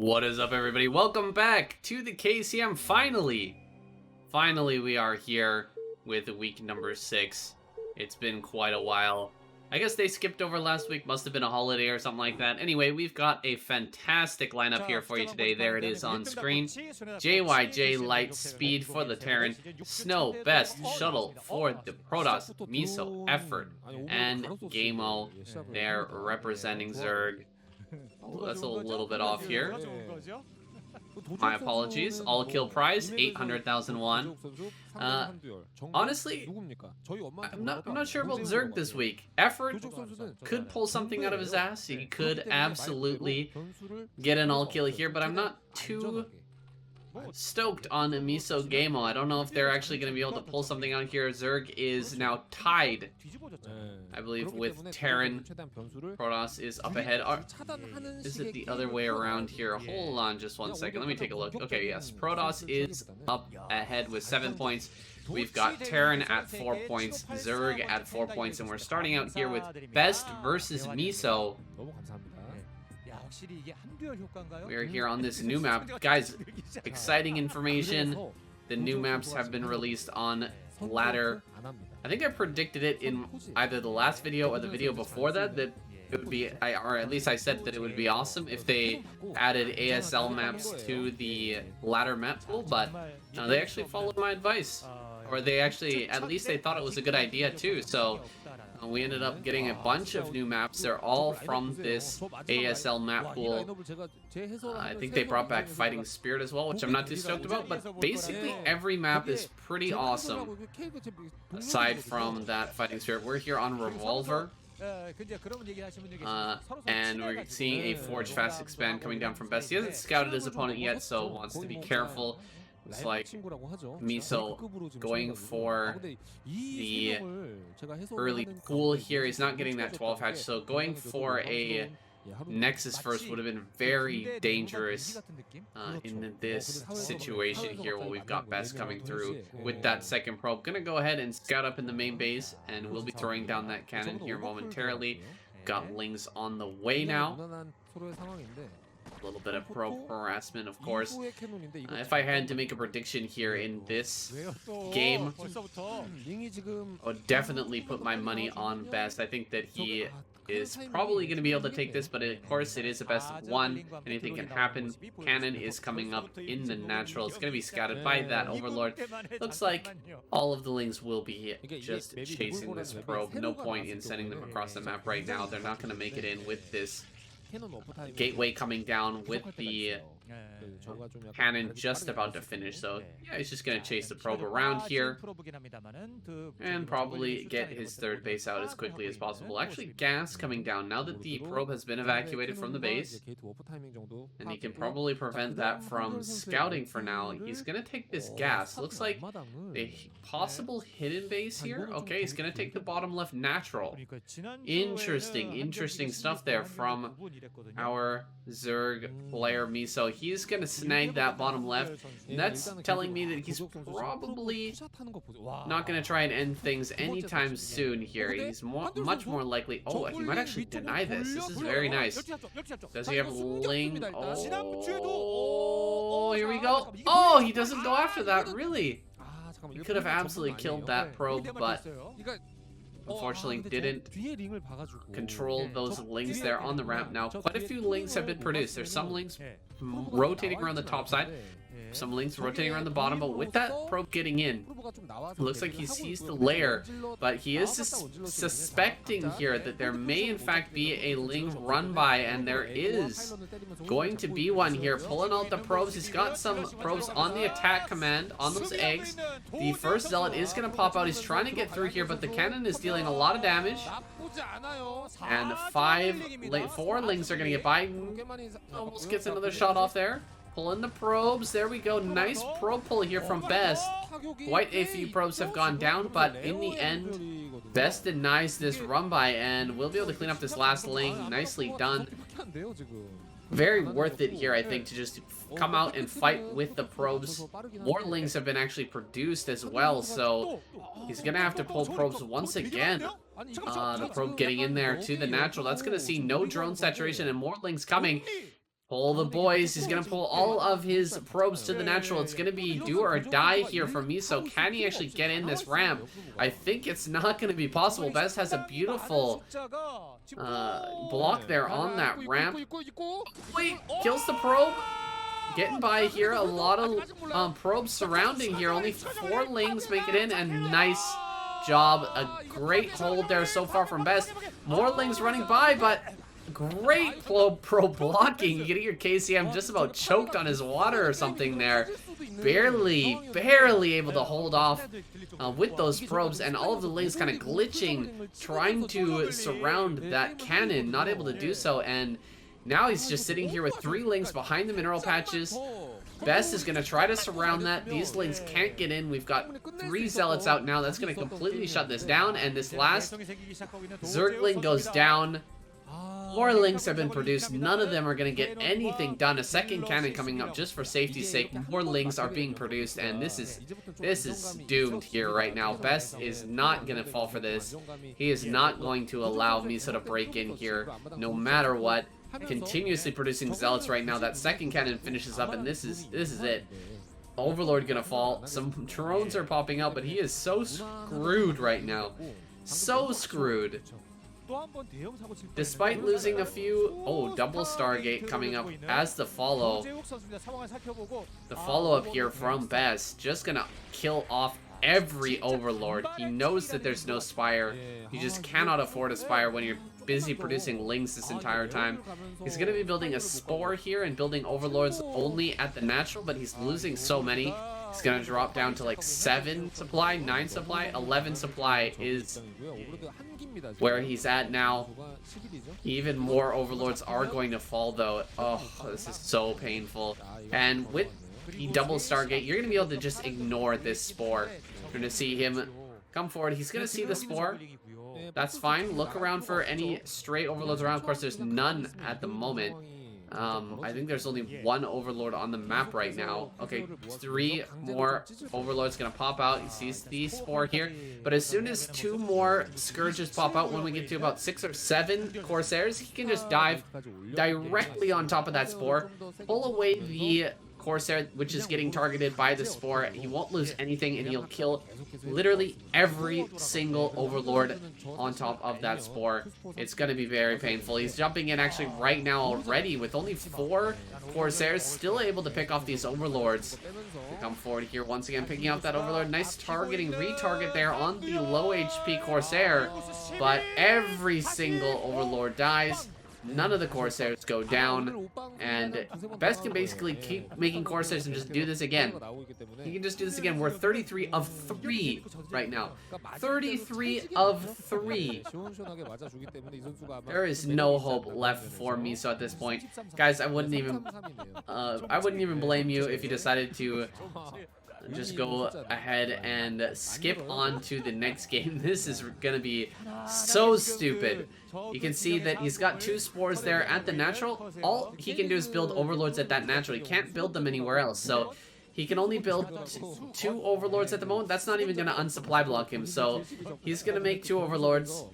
What is up, everybody? Welcome back to the KCM. Finally we are here with week number 6. It's been quite a while. I guess they skipped over last week. Must have been a holiday or something like that. Anyway, we've got a fantastic lineup here for you today. There it is on screen. JYJ Light Speed for the Terran, Snow Best Shuttle for the Protoss, Miso Effort, and Gameo there representing Zerg. Oh, that's a little bit off here. My apologies. All kill prize 800,000 won. Honestly, I'm not sure about Zerg this week. Effort could pull something out of his ass. He could absolutely get an all kill here, but I'm not too stoked on Miso Gameo. I don't know if they're actually going to be able to pull something out here. Zerg is now tied, I believe, with Terran. Protoss is up ahead. Is it the other way around here? Hold on just one second. Let me take a look. Okay, yes. Protoss is up ahead with 7 points. We've got Terran at 4 points, Zerg at 4 points, and we're starting out here with Best versus Miso. We are here on this new map. Guys, exciting information. The new maps have been released on Ladder. I think I predicted it in either the last video or the video before that it would be, or at least I said that it would be awesome if they added ASL maps to the Ladder map pool, but they actually followed my advice. Or they actually, at least they thought it was a good idea too, so we ended up getting a bunch of new maps. They're all from this ASL map pool. I think they brought back Fighting Spirit as well, which I'm not too stoked about, but basically every map is pretty awesome. Aside from that Fighting Spirit, we're here on Revolver. And we're seeing a Forge Fast Expand coming down from Best. He hasn't scouted his opponent yet, so wants to be careful. It's like Miso going for the early pool here. He's not getting that 12 hatch, so going for a Nexus first would have been very dangerous in this situation here while we've got Best coming through with that second probe. Gonna go ahead and scout up in the main base, and we'll be throwing down that cannon here momentarily. Got Lings on the way now. A little bit of probe harassment, of course. If I had to make a prediction here in this game, I would definitely put my money on Best. I think that he is probably going to be able to take this, but of course it is a best of 1. Anything can happen. Cannon is coming up in the natural. It's going to be scouted by that Overlord. Looks like all of the Lings will be just chasing this probe. No point in sending them across the map right now. They're not going to make it in with this gateway coming down with the cannon just about to finish, so yeah, he's just gonna chase the probe around here and probably get his third base out as quickly as possible. Actually, gas coming down now that the probe has been evacuated from the base, and he can probably prevent that from scouting for now. He's gonna take this gas. Looks like a possible hidden base here. Okay, he's gonna take the bottom left natural. Interesting stuff there from our Zerg player Miso. He's gonna snag that bottom left, and that's telling me that he's probably not gonna try and end things anytime soon here. He's much more likely. Oh, he might actually deny this. This is very nice. Does he have Ling? Oh, here we go. Oh, he doesn't go after that, really. He could have absolutely killed that probe, but unfortunately didn't control those Lings there on the ramp. Now quite a few Lings have been produced. There's some Lings rotating around the top side, some Lings rotating around the bottom, but with that probe getting in, it looks like he sees the lair, but he is suspecting here that there may in fact be a Ling run by, and there is going to be one here. Pulling out the probes. He's got some probes on the attack command on those eggs. The first zealot is going to pop out. He's trying to get through here, but the cannon is dealing a lot of damage, and 4 Lings are going to get by. Almost gets another shot off there. Pulling the probes. There we go. Nice probe pull here from Best. Quite a few probes have gone down, but in the end, Best denies this run by, and we'll be able to clean up this last Ling. Nicely done. Very worth it here, I think, to just come out and fight with the probes. More Lings have been actually produced as well, so he's going to have to pull probes once again. The probe getting in there to the natural. That's going to see no drone saturation and more Lings coming. Pull the boys. He's gonna pull all of his probes to the natural. It's gonna be do or die here for Miso. Can he actually get in this ramp? I think it's not gonna be possible. Best has a beautiful block there on that ramp. Wait, kills the probe. Getting by here. A lot of probes surrounding here. Only 4 lings make it in, and nice job. A great hold there so far from Best. More lings running by, but great pro blocking. You can hear KCM just about choked on his water or something there. Barely able to hold off with those probes, and all of the lings kind of glitching, trying to surround that cannon, not able to do so, and now he's just sitting here with 3 lings behind the mineral patches. Best is going to try to surround that. These lings can't get in. We've got 3 zealots out now. That's going to completely shut this down, and this last Zergling goes down. 4 lings have been produced. None of them are going to get anything done. A second cannon coming up just for safety's sake. More lings are being produced, and this is doomed here right now. Best is not going to fall for this. He is not going to allow Miso to break in here no matter what. Continuously producing zealots right now. That second cannon finishes up, and this is it. Overlord gonna fall. Some drones are popping out, but he is so screwed right now. So screwed. Despite losing a few... Oh, double Stargate coming up as the follow. The follow-up here from Best. Just gonna kill off every Overlord. He knows that there's no Spire. You just cannot afford a Spire when you're busy producing lings this entire time. He's going to be building a Spore here and building Overlords only at the natural, but he's losing so many. He's going to drop down to like 7 supply, 9 supply, 11 supply is where he's at now. Even more Overlords are going to fall though. Oh, this is so painful. And with the double Stargate, you're going to be able to just ignore this Spore. You're going to see him come forward. He's going to see the Spore. That's fine. Look around for any stray Overlords around. Of course, there's none at the moment. I think there's only 1 Overlord on the map right now. Okay, 3 more Overlords gonna pop out. He sees the Spore here. But as soon as 2 more Scourges pop out, when we get to about 6 or 7 Corsairs, he can just dive directly on top of that Spore, pull away the Corsair, which is getting targeted by the Spore. He won't lose anything, and he'll kill literally every single Overlord on top of that Spore. It's going to be very painful. He's jumping in actually right now already with only 4 Corsairs, still able to pick off these Overlords. We'll come forward here once again, picking out that Overlord. Nice targeting, retarget there on the low HP Corsair, but every single Overlord dies. None of the Corsairs go down, and Best can basically keep making Corsairs and just do this again. He can just do this again. We're 33 of 3 right now. 33 of 3. There is no hope left for Miso at this point. Guys, I wouldn't even blame you if you decided to just go ahead and skip on to the next game. This is gonna be so stupid. You can see that he's got 2 Spores there at the natural. All he can do is build Overlords at that natural. He can't build them anywhere else. So he can only build 2 Overlords at the moment. That's not even gonna unsupply block him. So he's gonna make 2 Overlords.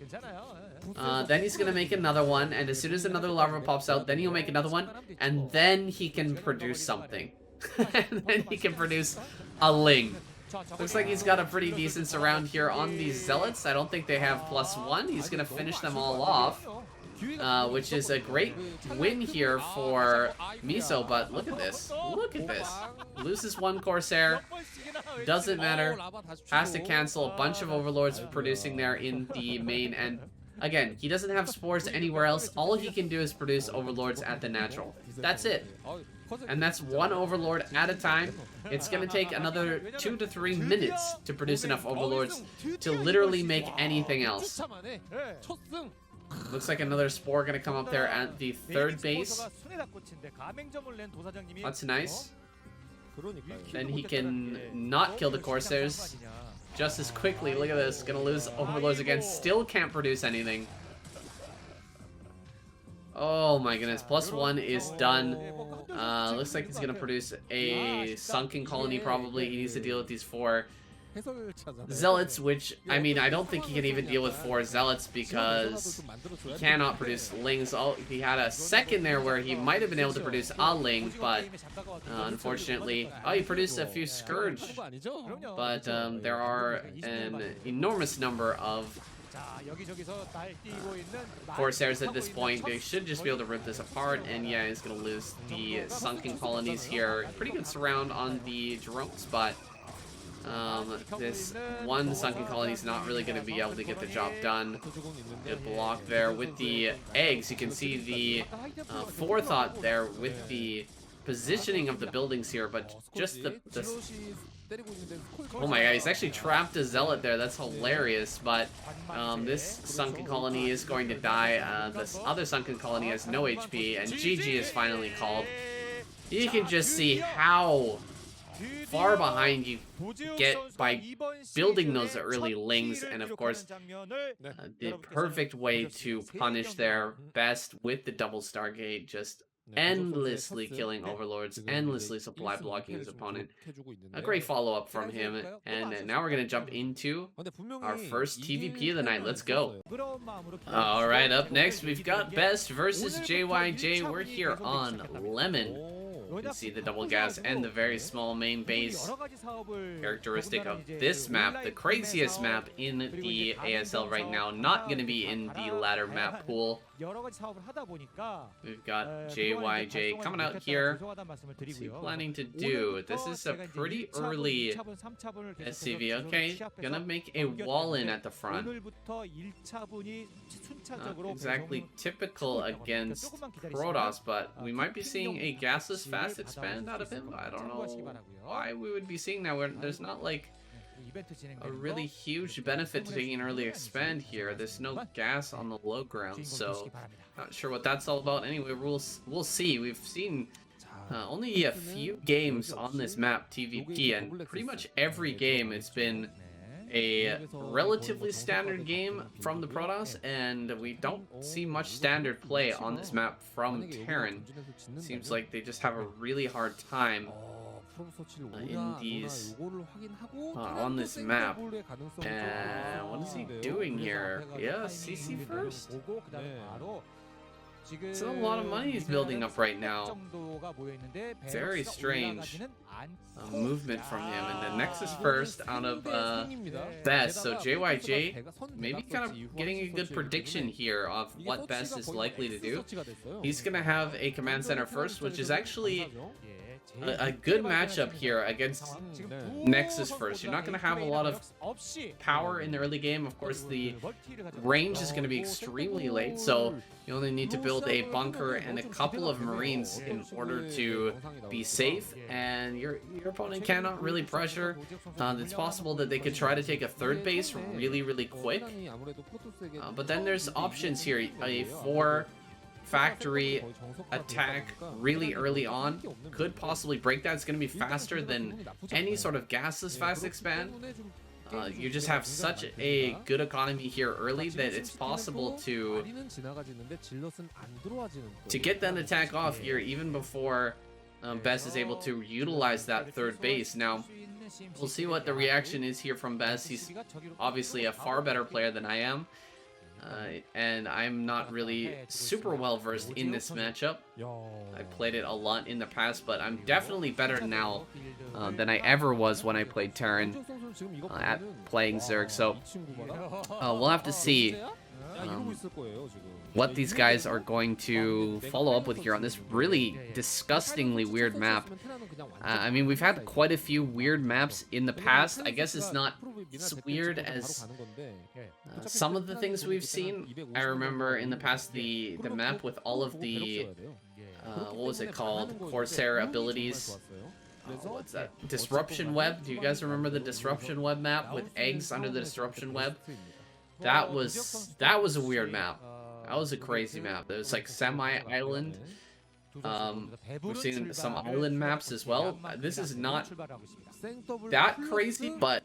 Then he's gonna make another one, and as soon as another larva pops out, then he'll make another one, and then he can produce something. And then he can produce a ling. Looks like he's got a pretty decent surround here on these Zealots. I don't think they have +1. He's going to finish them all off, which is a great win here for Miso, but look at this. Look at this. Loses 1 Corsair. Doesn't matter. Has to cancel a bunch of Overlords producing there in the main, and again, he doesn't have Spores anywhere else. All he can do is produce Overlords at the natural. That's it. And that's 1 Overlord at a time. It's going to take another 2 to 3 minutes to produce enough Overlords to literally make anything else. Looks like another Spore going to come up there at the 3rd base. That's nice. Then he can not kill the Corsairs just as quickly. Look at this. Going to lose Overlords again. Still can't produce anything. Oh my goodness, +1 is done. Looks like he's gonna produce a sunken colony probably. He needs to deal with these 4 zealots, which, I mean, I don't think he can even deal with 4 zealots because he cannot produce lings. Oh, he had a second there where he might have been able to produce a ling, but unfortunately, oh, he produced a few scourge. But there are an enormous number of Corsairs at this point. They should just be able to rip this apart, and yeah, he's gonna lose the sunken colonies here. Pretty good surround on the drones, but this one sunken colony is not really going to be able to get the job done. Good block there with the eggs. You can see the forethought there with the positioning of the buildings here, but just the oh my god, he's actually trapped a zealot there. That's hilarious. But this sunken colony is going to die. This other sunken colony has no HP, and GG is finally called. You can just see how far behind you get by building those early lings, and of course the perfect way to punish their best with the double Stargate, just endlessly killing overlords, endlessly supply blocking his opponent. A great follow-up from him, and now we're gonna jump into our first TVP of the night. Let's go. Alright, up next we've got Best versus JYJ. We're here on Lemon. You can see the double gas and the very small main base. Characteristic of this map, the craziest map in the ASL right now, not going to be in the ladder map pool. We've got JYJ coming out here. What's he planning to do? This is a pretty early SCV. Okay, gonna make a wall in at the front. Not exactly typical against Protoss, but we might be seeing a gasless fast expand out of him. I don't know why we would be seeing that. There's not like a really huge benefit to taking an early expand here. There's no gas on the low ground, so not sure what that's all about. Anyway, we'll see. We've seen only a few games on this map, TVP, and pretty much every game it's been a relatively standard game from the Protoss, and we don't see much standard play on this map from Terran. Seems like they just have a really hard time in these on this map. And what is he doing here? Yeah, CC first? It's a lot of money he's building up right now. Very strange movement from him. And the Nexus first out of Best. So JYJ maybe kind of getting a good prediction here of what Best is likely to do. He's going to have a command center first, which is actually a good matchup here against Nexus first. You're not going to have a lot of power in the early game. Of course, the range is going to be extremely late, so you only need to build a bunker and a couple of Marines in order to be safe, and your opponent cannot really pressure. It's possible that they could try to take a third base really quick, but then there's options here. A 4 factory attack really early on could possibly break that. It's going to be faster than any sort of gasless fast expand. You just have such a good economy here early that it's possible to get that attack off here even before Best is able to utilize that third base. Now, we'll see what the reaction is here from Best. He's obviously a far better player than I am. And I'm not really super well versed in this matchup. I played it a lot in the past, but I'm definitely better now than I ever was when I played Terran at playing Zerg. So we'll have to see what these guys are going to follow up with here on this really disgustingly weird map. I mean, we've had quite a few weird maps in the past. I guess it's not as weird as some of the things we've seen. I remember in the past the map with all of the what was it called? Corsair abilities. What's that? Disruption Web. Do you guys remember the Disruption Web map with eggs under the Disruption Web? That was a weird map. That was a crazy map. It was like semi-island. We've seen some island maps as well. This is not that crazy, but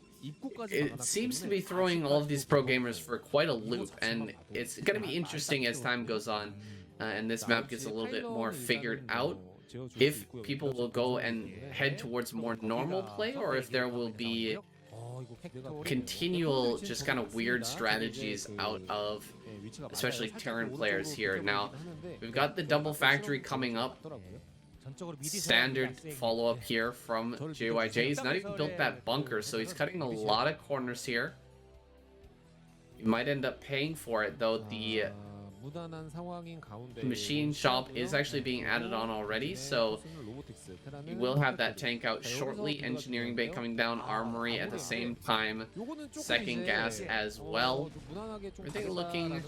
it seems to be throwing all of these pro gamers for quite a loop, and it's going to be interesting as time goes on, and this map gets a little bit more figured out. If people will go and head towards more normal play, or if there will be continual just kind of weird strategies out of especially Terran players here. Now, we've got the double factory coming up. Standard follow-up here from JYJ. He's not even built that bunker, so he's cutting a lot of corners here. He might end up paying for it, though. The machine shop is actually being added on already, so you will have that tank out shortly. Engineering bay coming down, armory at the same time, second gas as well. Everything looking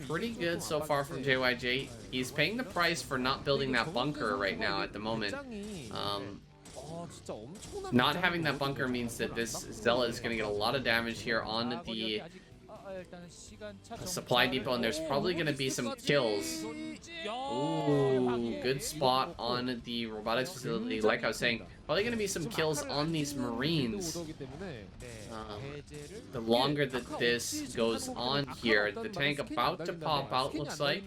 pretty good so far from JYJ. He's paying the price for not building that bunker right now at the moment. Not having that bunker means that this Zella is going to get a lot of damage here on the supply depot, and there's probably going to be some kills. Ooh, good spot on the robotics facility. Like I was saying, probably going to be some kills on these Marines. The longer that this goes on here, the tank about to pop out, looks like.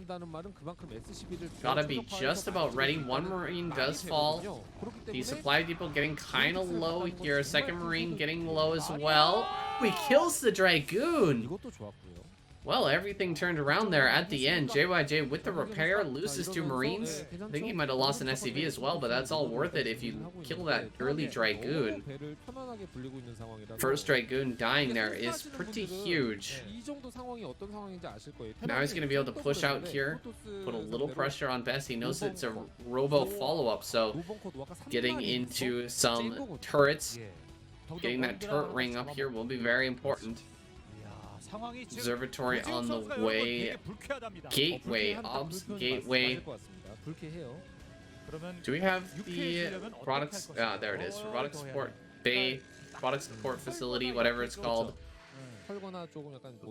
Gotta be just about ready. One Marine does fall. The supply depot getting kind of low here. Second Marine getting low as well. He kills the Dragoon. Well, everything turned around there at the end. JYJ with the repair loses 2 Marines. I think he might have lost an SCV as well, but that's all worth it if you kill that early Dragoon. First Dragoon dying there is pretty huge. Now he's going to be able to push out here, put a little pressure on Bess. He knows it's a robo follow-up, so getting into some turrets. Getting that turret ring up here will be very important. Observatory on the way. Gateway. Obs gateway. Do we have the products? There it is. Robotic support bay. Product support facility, whatever it's called.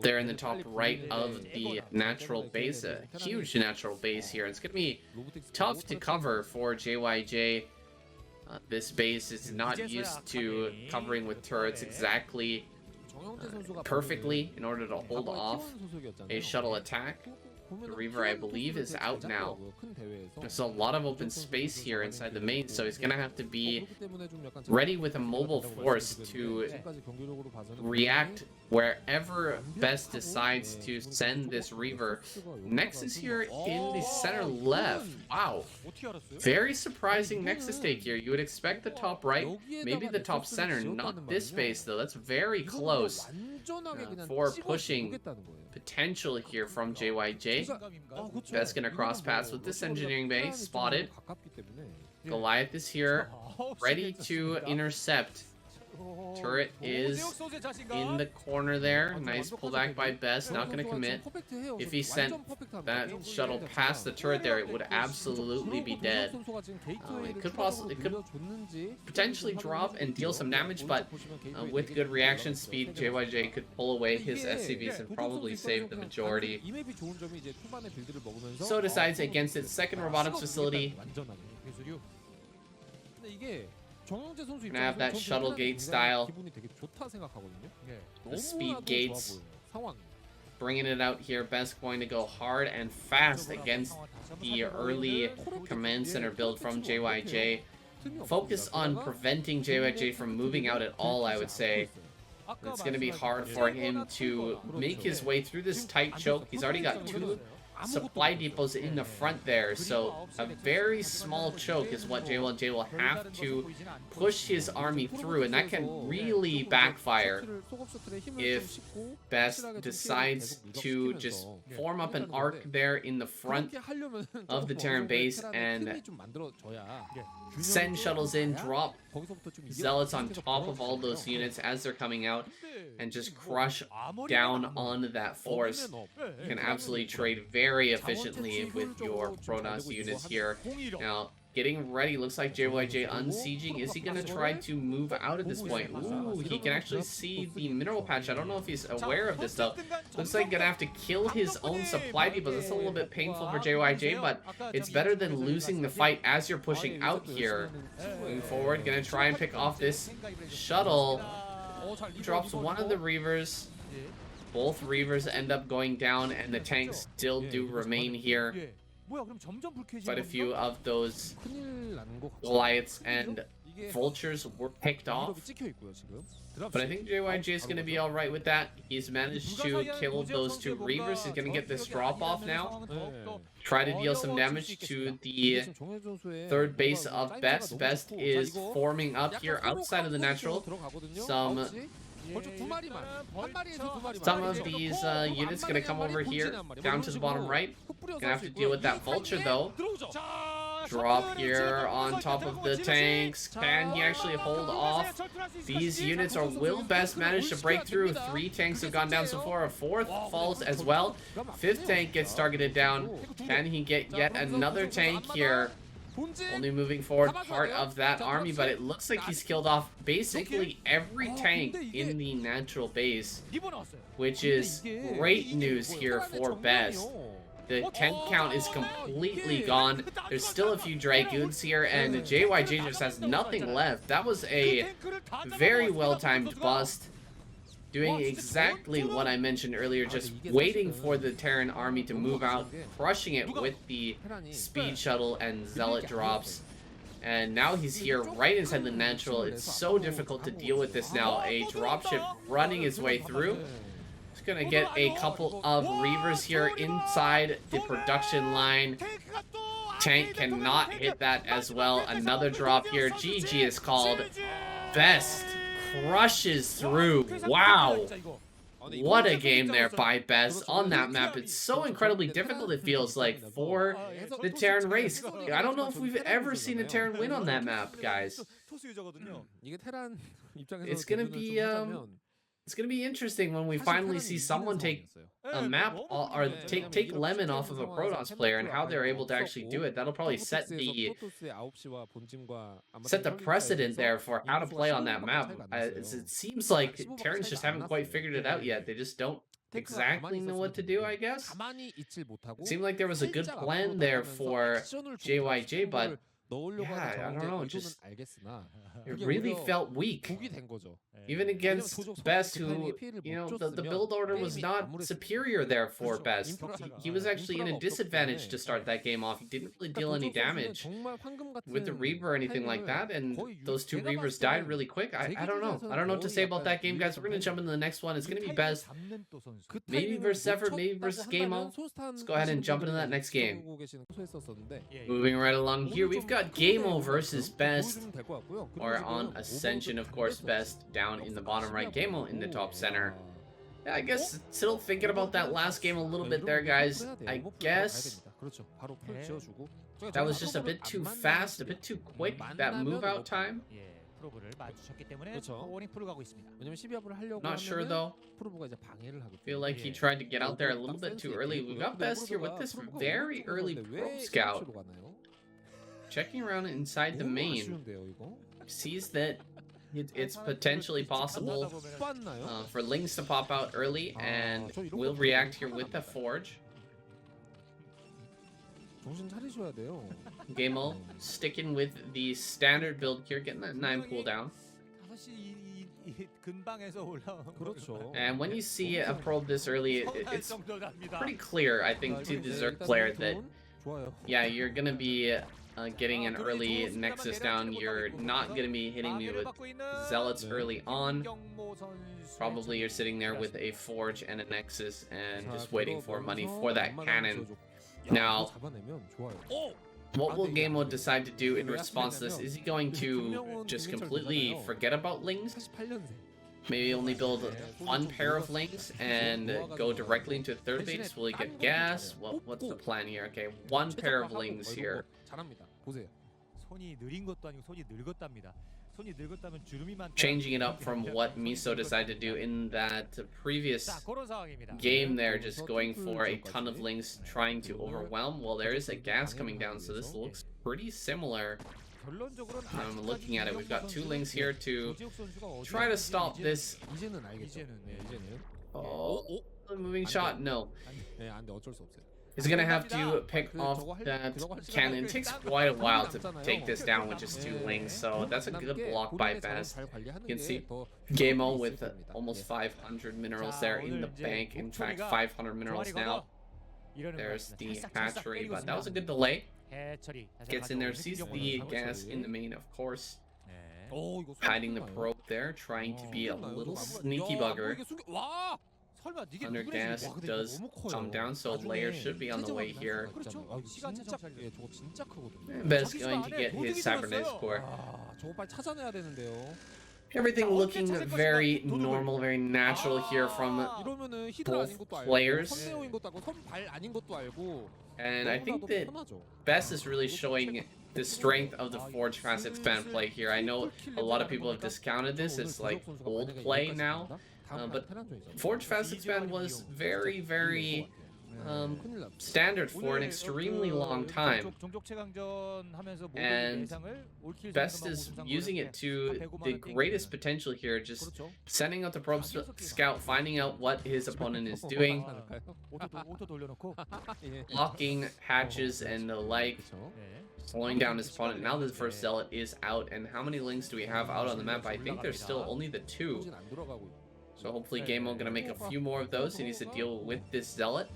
There in the top right of the natural base. A huge natural base here. It's going to be tough to cover for JYJ. This base is not used to covering with turrets exactly perfectly in order to hold off a shuttle attack. The Reaver, I believe, is out now. There's a lot of open space here inside the main, so he's going to have to be ready with a mobile force to react wherever Best decides to send this Reaver. Nexus here in the center left. Wow. Very surprising Nexus take here. You would expect the top right, maybe the top center, not this base though. That's very close for pushing potential here from JYJ. Best gonna cross paths with this engineering bay. Spotted. Goliath is here, ready to intercept. Turret is in the corner there. Nice pullback by Best. Not going to commit. If he sent that shuttle past the turret there, it would absolutely be dead. It could potentially drop and deal some damage, but with good reaction speed, JYJ could pull away his SCVs and probably save the majority. So decides against its second robotics facility. Gonna have that shuttle gate style. The speed gates. Bringing it out here. Best going to go hard and fast against the early command center build from JYJ. Focus on preventing JYJ from moving out at all, I would say. It's going to be hard for him to make his way through this tight choke. He's already got 2 supply depots in the front there, so a very small choke is what JYJ will have to push his army through, and that can really backfire if Best decides to just form up an arc there in the front of the Terran base and send shuttles in, drop zealots on top of all those units as they're coming out, and just crush down on that force. You can absolutely trade very efficiently with your Protoss units here. Now, getting ready. Looks like JYJ unsieging. Is he going to try to move out at this point? Ooh, he can actually see the mineral patch. I don't know if he's aware of this, though. Looks like going to have to kill his own supply depots. That's a little bit painful for JYJ, but it's better than losing the fight as you're pushing out here. Moving forward, going to try and pick off this shuttle. Drops one of the Reavers. Both Reavers end up going down, and the tanks still do remain here. Quite a few of those Goliaths and Vultures were picked off. But I think JYJ is going to be alright with that. He's managed to kill those two Reavers. He's going to get this drop off now. Try to deal some damage to the third base of Best. Best is forming up here outside of the natural. Some of these units going to come over here, down to the bottom right. Going to have to deal with that Vulture, though. Drop here on top of the tanks. Can he actually hold off these units, or will Best manage to break through? 3 tanks have gone down so far. A 4th falls as well. 5th tank gets targeted down. Can he get yet another tank here? Only moving forward part of that army, but it looks like he's killed off basically every tank in the natural base, which is great news here for Best. The tank count is completely gone. There's still a few Dragoons here, and JYJ just has nothing left. That was a very well-timed bust. Doing exactly what I mentioned earlier, just waiting for the Terran army to move out, crushing it with the speed shuttle and zealot drops. And now he's here right inside the natural. It's so difficult to deal with this now. A dropship running its way through. Gonna get a couple of Reavers here inside the production line. Tank cannot hit that as well. Another drop here. GG is called. Best crushes through. Wow. What a game there by Best on that map. It's so incredibly difficult, it feels like, for the Terran race. I don't know if we've ever seen a Terran win on that map, guys. It's gonna be it's gonna be interesting when we finally see someone take a map or take Lemon off of a Protoss player and how they're able to actually do it. That'll probably set the precedent there for how to play on that map. It seems like Terrans just haven't quite figured it out yet. They just don't exactly know what to do, I guess. It seemed like there was a good plan there for JYJ, but yeah, I don't know, it really felt weak. Even against Best, who, you know, the build order was not superior there for Best. He was actually in a disadvantage to start that game off. He didn't really deal any damage with the Reaver or anything like that, and those 2 Reavers died really quick. I don't know. I don't know what to say about that game, guys. We're going to jump into the next one. It's going to be Best. Maybe versus Zephyr, maybe versus Gameo. Let's go ahead and jump into that next game. Moving right along here, we've got Gameo versus Best, or on Ascension, of course. Best down in the bottom right, Gameo in the top center. Yeah, I guess still thinking about that last game a little bit there, guys. I guess that was just a bit too fast, a bit too quick, that move out time. Not sure though. Feel like he tried to get out there a little bit too early. We've got Best here with this very early probe scout. Checking around inside the main. Sees that it's potentially possible for Lings to pop out early, and will react here with the Forge. Gameo sticking with the standard build here, getting that 9 cooldown. And when you see a probe this early, it's pretty clear, I think, to the Zerg player that, yeah, you're gonna be getting an early Nexus down. You're not gonna be hitting me with Zealots early on. Probably you're sitting there with a Forge and a Nexus and just waiting for money for that cannon. Now, what will Gameo decide to do in response to this? Is he going to just completely forget about Lings? Maybe only build 1 pair of Lings and go directly into 3rd base? Will he get gas? What's the plan here? Okay, 1 pair of Lings here. Changing it up from what Miso decided to do in that previous game there, just going for a ton of Lings, trying to overwhelm. Well, there is a gas coming down, so this looks pretty similar. I'm looking at it. We've got 2 Lings here to try to stop this. Oh, a moving shot? No. He's gonna have to pick off that cannon. It takes quite a while to take this down with just 2 Lings, so that's a good block by Best. You can see Gameo with almost 500 minerals there in the bank. In fact, 500 minerals now. There's the hatchery, but that was a good delay. Gets in there, sees the gas in the main, of course. hiding the probe there, trying to be a little sneaky bugger. Under gas does come down, so layer should be on the way here. And Bez going to get his cybernetics core. Everything looking very normal, very natural here from both players. And I think that Best is really showing the strength of the Forge Fast Expand play here. I know a lot of people have discounted this as like old play now, but Forge Fast Expand was very, very standard for an extremely long time, and Best is using it to the greatest potential here, just sending out the probe scout, finding out what his opponent is doing, blocking hatches and the like, slowing down his opponent. Now the first zealot is out, and how many links do we have out on the map? I think there's still only the 2, so hopefully Gameo gonna make a few more of those. He needs to deal with this zealot.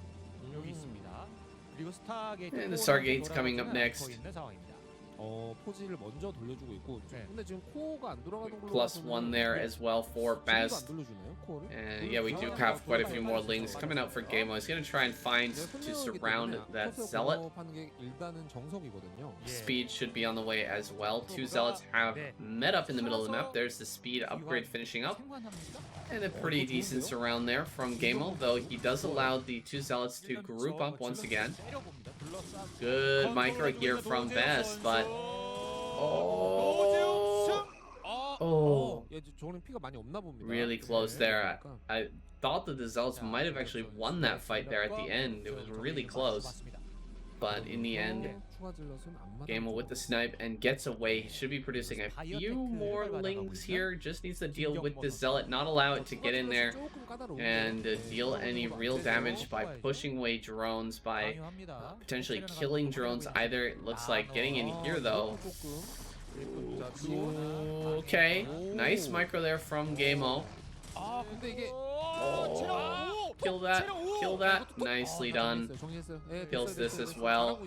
And the Stargate's coming up next. +1 there as well for Best. And yeah, we do have quite a few more lings coming out for Gameo. He's going to try and find to surround that zealot. Speed should be on the way as well. 2 zealots have met up in the middle of the map. There's the speed upgrade finishing up. And a pretty decent surround there from Gameo, though he does allow the 2 zealots to group up once again. Good micro here from Best, but really close there. I thought that the zealots might have actually won that fight there at the end. It was really close, but in the end, Gameo with the snipe and gets away. He should be producing a few more lings here. Just needs to deal with this zealot, not allow it to get in there and deal any real damage by pushing away drones, by potentially killing drones either. It looks like getting in here though. Okay, nice micro there from Gameo. Kill that, nicely done. Kills this as well.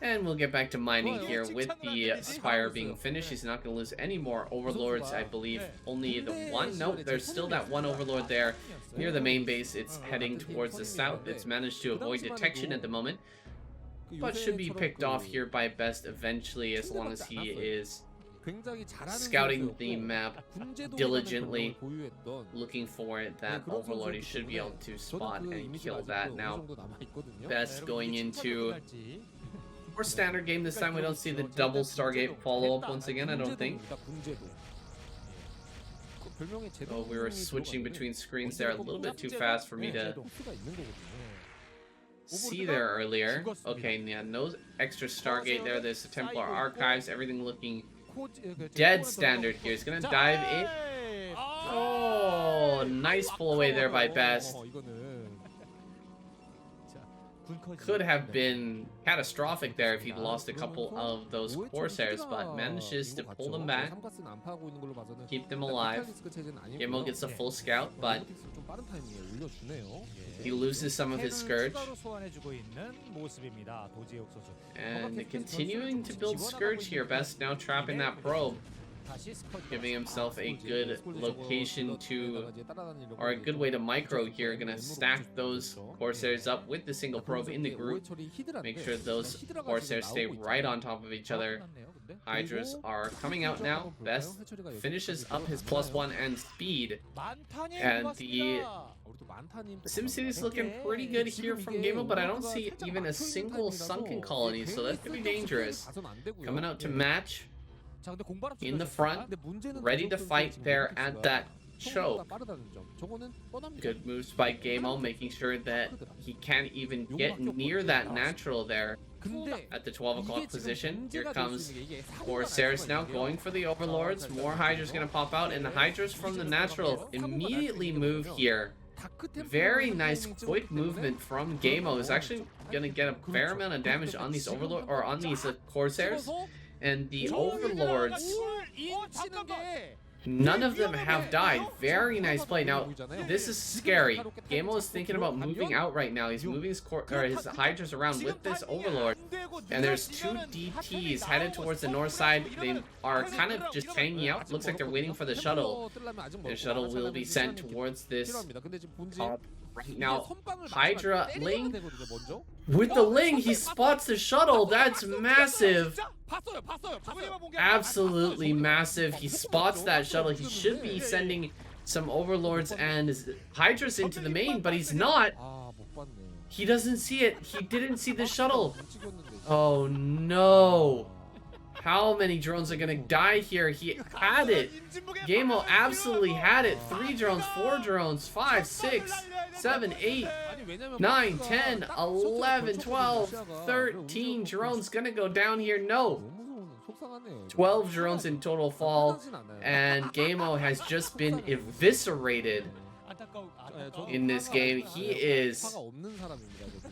And we'll get back to mining here with the Spire being finished. He's not going to lose any more Overlords, I believe. Only the 1. Nope, there's still that 1 Overlord there near the main base. It's heading towards the south. It's managed to avoid detection at the moment, but should be picked off here by Best eventually, as long as he is scouting the map diligently, looking for that Overlord. He should be able to spot and kill that. Now, Best going into more standard game this time. We don't see the double Stargate follow-up once again, I don't think. Oh, we were switching between screens there a little bit too fast for me to see there earlier. Okay, yeah, no extra Stargate there. There's the Templar Archives, everything looking dead standard here. He's gonna dive in. Oh, nice pull away there by Best. Could have been catastrophic there if he'd lost a couple of those Corsairs, but manages to pull them back, keep them alive. Gameo gets a full scout, but he loses some of his Scourge. And continuing to build Scourge here. Best now trapping that probe, giving himself a good location to, or a good way to micro here. Gonna stack those Corsairs up with the single probe in the group. Make sure those Corsairs stay right on top of each other. Hydras are coming out now. Best finishes up his +1 and speed. And the SimCity is looking pretty good here from Gameo, but I don't see even a single sunken colony, so that could be dangerous. Coming out to match in the front, ready to fight there at that choke. Good moves by Gameo, making sure that he can't even get near that natural there at the 12 o'clock position. Here comes Corsairs now going for the Overlords. More Hydras gonna pop out, and the Hydras from the natural immediately move here. Very nice quick movement from Gameo. Is actually gonna get a fair amount of damage on these Overlords, or on these Corsairs. And the Overlords None of them have died. Very nice play. Now, this is scary. Gamo is thinking about moving out right now. He's moving his Hydras around with this Overlord. And there's 2 DTs headed towards the north side. They are kind of just hanging out. Looks like they're waiting for the shuttle. The shuttle will be sent towards this top right now. Hydra Ling. With the Ling, he spots the shuttle. That's massive. Absolutely massive. He spots that shuttle. He should be sending some Overlords and Hydras into the main, but he's not. He doesn't see it. He didn't see the shuttle. Oh no. How many drones are gonna die here? He had it. Gamo absolutely had it. 3 drones, 4 drones, 5, 6, 7, 8, 9, 10, 11, 12, 13 drones gonna go down here. No. 12 drones in total fall, and Gamo has just been eviscerated in this game. He is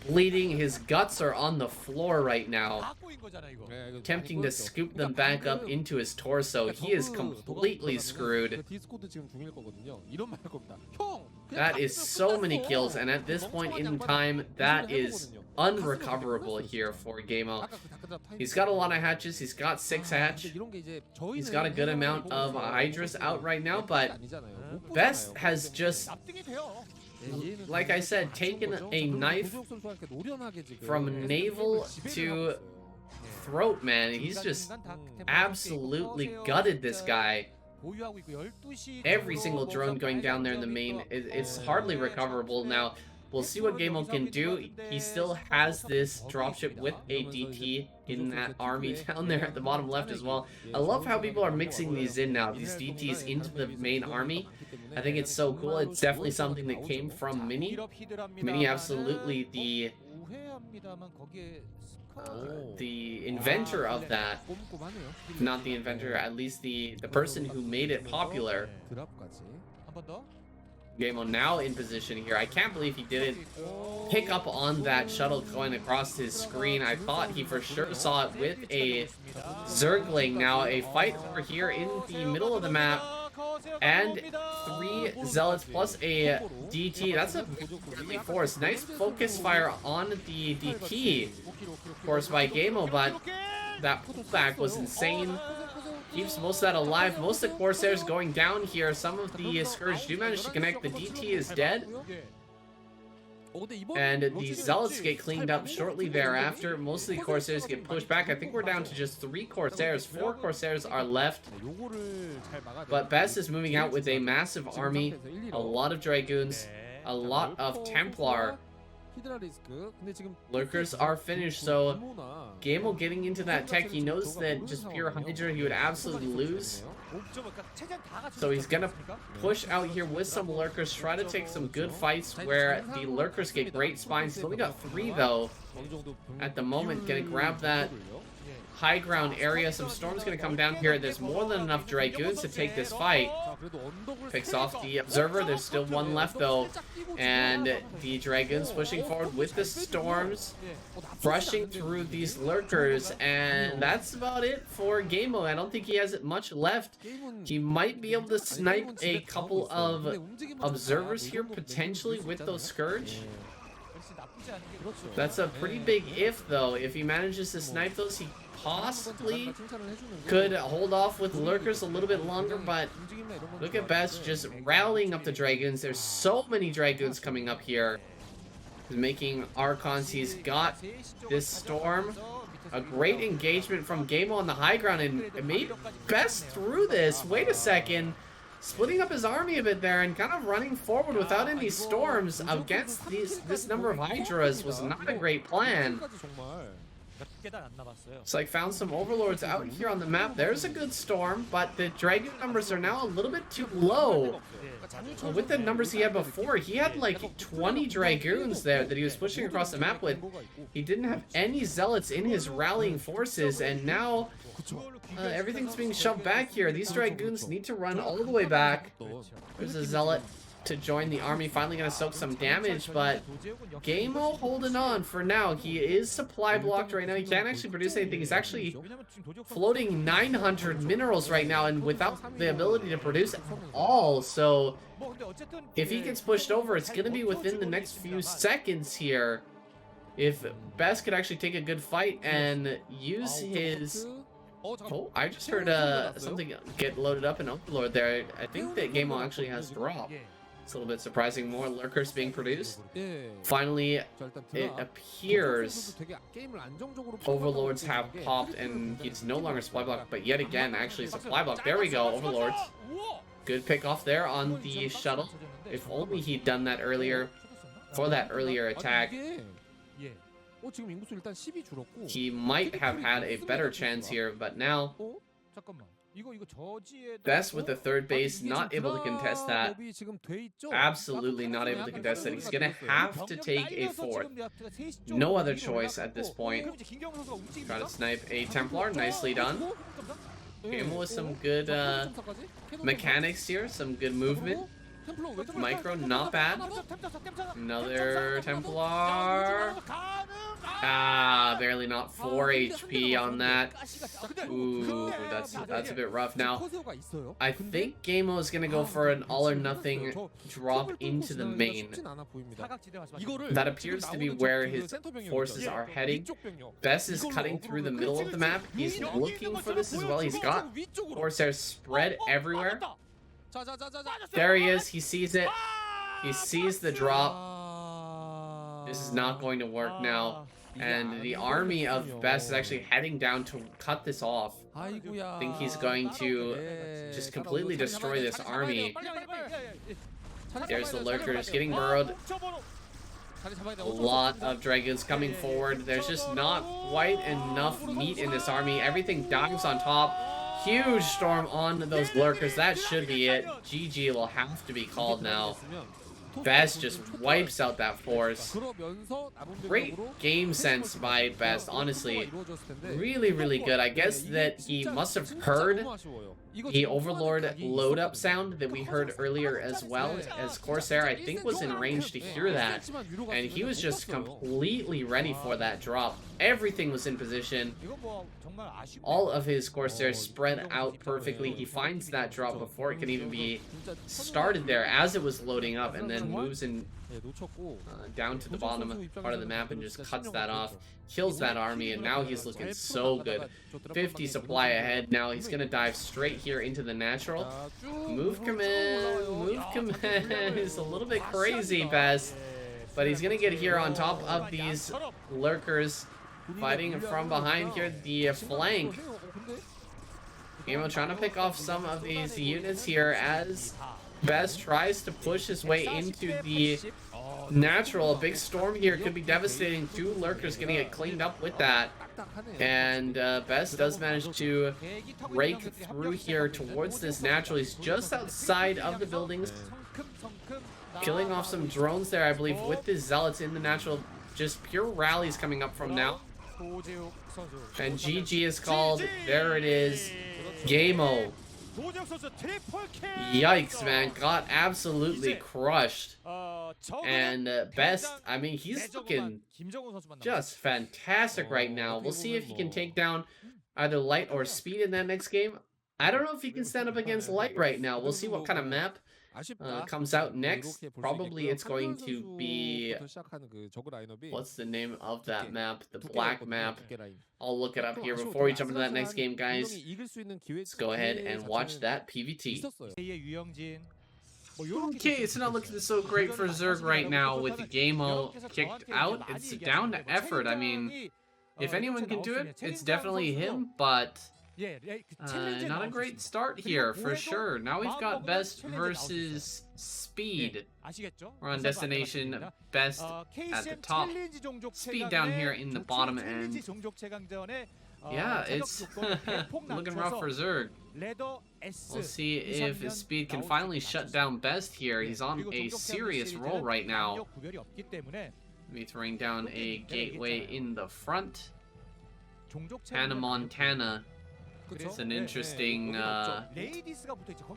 bleeding. His guts are on the floor right now, attempting to scoop them back up into his torso. He is completely screwed. That is so many kills, and at this point in time, that is unrecoverable here for Gamo. He's got a lot of hatches. He's got 6 hatch. He's got a good amount of Hydras out right now, but Best has just, like I said, taken a knife from navel to throat, man. He's just absolutely gutted this guy. Every single drone going down there in the main, it's hardly recoverable. Now, we'll see what Gamo can do. He still has this dropship with a DT in that army down there at the bottom left as well. I love how people are mixing these in now, these DTs into the main army. I think it's so cool. It's definitely something that came from Mini. Mini absolutely the inventor of that. Not the inventor, at least the person who made it popular. Gamo now in position here. I can't believe he didn't pick up on that shuttle going across his screen. I thought he for sure saw it with a Zergling. Now a fight over here in the middle of the map, and 3 Zealots plus a DT. That's a really force. Nice focus fire on the DT, of course, by Gamo, but that pullback was insane. Keeps most of that alive. Most of the Corsairs going down here. Some of the Scourge do manage to connect. The DT is dead. And the Zealots get cleaned up shortly thereafter. Most of the Corsairs get pushed back. I think we're down to just 3 Corsairs. 4 Corsairs are left. But Best is moving out with a massive army. A lot of Dragoons. A lot of Templar. Lurkers are finished, so Gamo getting into that tech, he knows that just pure Hydra he would absolutely lose. So he's gonna push out here with some Lurkers, try to take some good fights where the Lurkers get great spines. He's only got 3 though at the moment. Gonna grab that high ground area. Some Storm's gonna come down here. There's more than enough Dragoons to take this fight. Picks off the Observer. There's still 1 left though, and the Dragoons pushing forward with the Storms, brushing through these Lurkers, and that's about it for Gamo. I don't think he has much left. He might be able to snipe a couple of Observers here potentially with those Scourge. That's a pretty big if though. If he manages to snipe those, he possibly could hold off with Lurkers a little bit longer, but look at Best just rallying up the Dragoons. There's so many Dragoons coming up here. He's making Archons. He's got this Storm. A great engagement from Gamo on the high ground, and it made Best through this. Wait a second. Splitting up his army a bit there and kind of running forward without any Storms against this number of Hydras was not a great plan. It's like found some Overlords out here on the map. There's a good Storm, but the Dragon numbers are now a little bit too low. With the numbers he had before, he had like 20 Dragoons there that he was pushing across the map with. He didn't have any Zealots in his rallying forces, and now everything's being shoved back here. These Dragoons need to run all the way back. There's a Zealot to join the army. Finally gonna soak some damage, but Gameo holding on for now. He is supply blocked right now. He can't actually produce anything. He's actually floating 900 minerals right now, and without the ability to produce at all. So if he gets pushed over, it's gonna be within the next few seconds here. If Best could actually take a good fight and use his... Oh, I just heard something get loaded up in Overlord there. I think that Gameo actually has drop. It's a little bit surprising. More lurkers being produced. Finally, it appears Overlords have popped and he's no longer supply block, but yet again, actually supply block. There we go, Overlords. Good pick off there on the shuttle. If only he'd done that earlier for that earlier attack. He might have had a better chance here, but now Best with the third base, not able to contest that. Absolutely not able to contest that. He's gonna have to take a fourth. No other choice at this point. Try to snipe a Templar, nicely done. Game with some good mechanics here, some good movement. Micro, not bad. Another Templar. Ah, barely not 4 HP on that. Ooh, that's a bit rough. Now, I think Gameo is gonna go for an all or nothing drop into the main. That appears to be where his forces are heading. Best is cutting through the middle of the map. He's looking for this as well. He's got Corsairs spread everywhere. There he is. He sees it. He sees the drop. This is not going to work now. And the army of Best is actually heading down to cut this off. I think he's going to just completely destroy this army. There's the lurkers getting burrowed. A lot of dragons coming forward. There's just not quite enough meat in this army. Everything dives on top. Huge storm on those lurkers. That should be it. GG will have to be called now. Best just wipes out that force. Great game sense by Best, honestly. Really, really good. I guess that he must have heard the Overlord load up sound that we heard earlier as well, as Corsair I think was in range to hear that, and he was just completely ready for that drop. Everything was in position. All of his Corsairs spread out perfectly. He finds that drop before it can even be started there as it was loading up, and then moves in down to the bottom part of the map and just cuts that off, kills that army, and now he's looking so good. 50 supply ahead. Now he's gonna dive straight here into the natural. Move command is a little bit crazy, Best, but he's gonna get here on top of these lurkers fighting from behind here, the flank. Gameo trying to pick off some of these units here as Best tries to push his way into the natural. A big storm here could be devastating. 2 lurkers getting it cleaned up with that. And Best does manage to break through here towards this natural. He's just outside of the buildings. Killing off some drones there, I believe, with the zealots in the natural. Just pure rallies coming up from now. And GG is called. There it is. Gameo. Yikes, man. Got absolutely crushed. And Best, I mean, he's looking just fantastic right now. We'll see if he can take down either Light or Speed in that next game. I don't know if he can stand up against Light right now. We'll see what kind of map comes out next. Probably it's going to be... What's the name of that map? The black map. I'll look it up here before we jump into that next game, guys. Let's go ahead and watch that PVT. Okay, it's not looking so great for Zerg right now with Gameo kicked out. It's down to effort. I mean, if anyone can do it, it's definitely him, but... not a great start here, for sure. Now we've got Best versus Speed. We're on destination, Best at the top, Speed down here in the bottom end. Yeah, it's looking rough for Zerg. We'll see if Speed can finally shut down Best here. He's on a serious roll right now. Maybe throwing down a gateway in the front. Hannah Montana. It's an interesting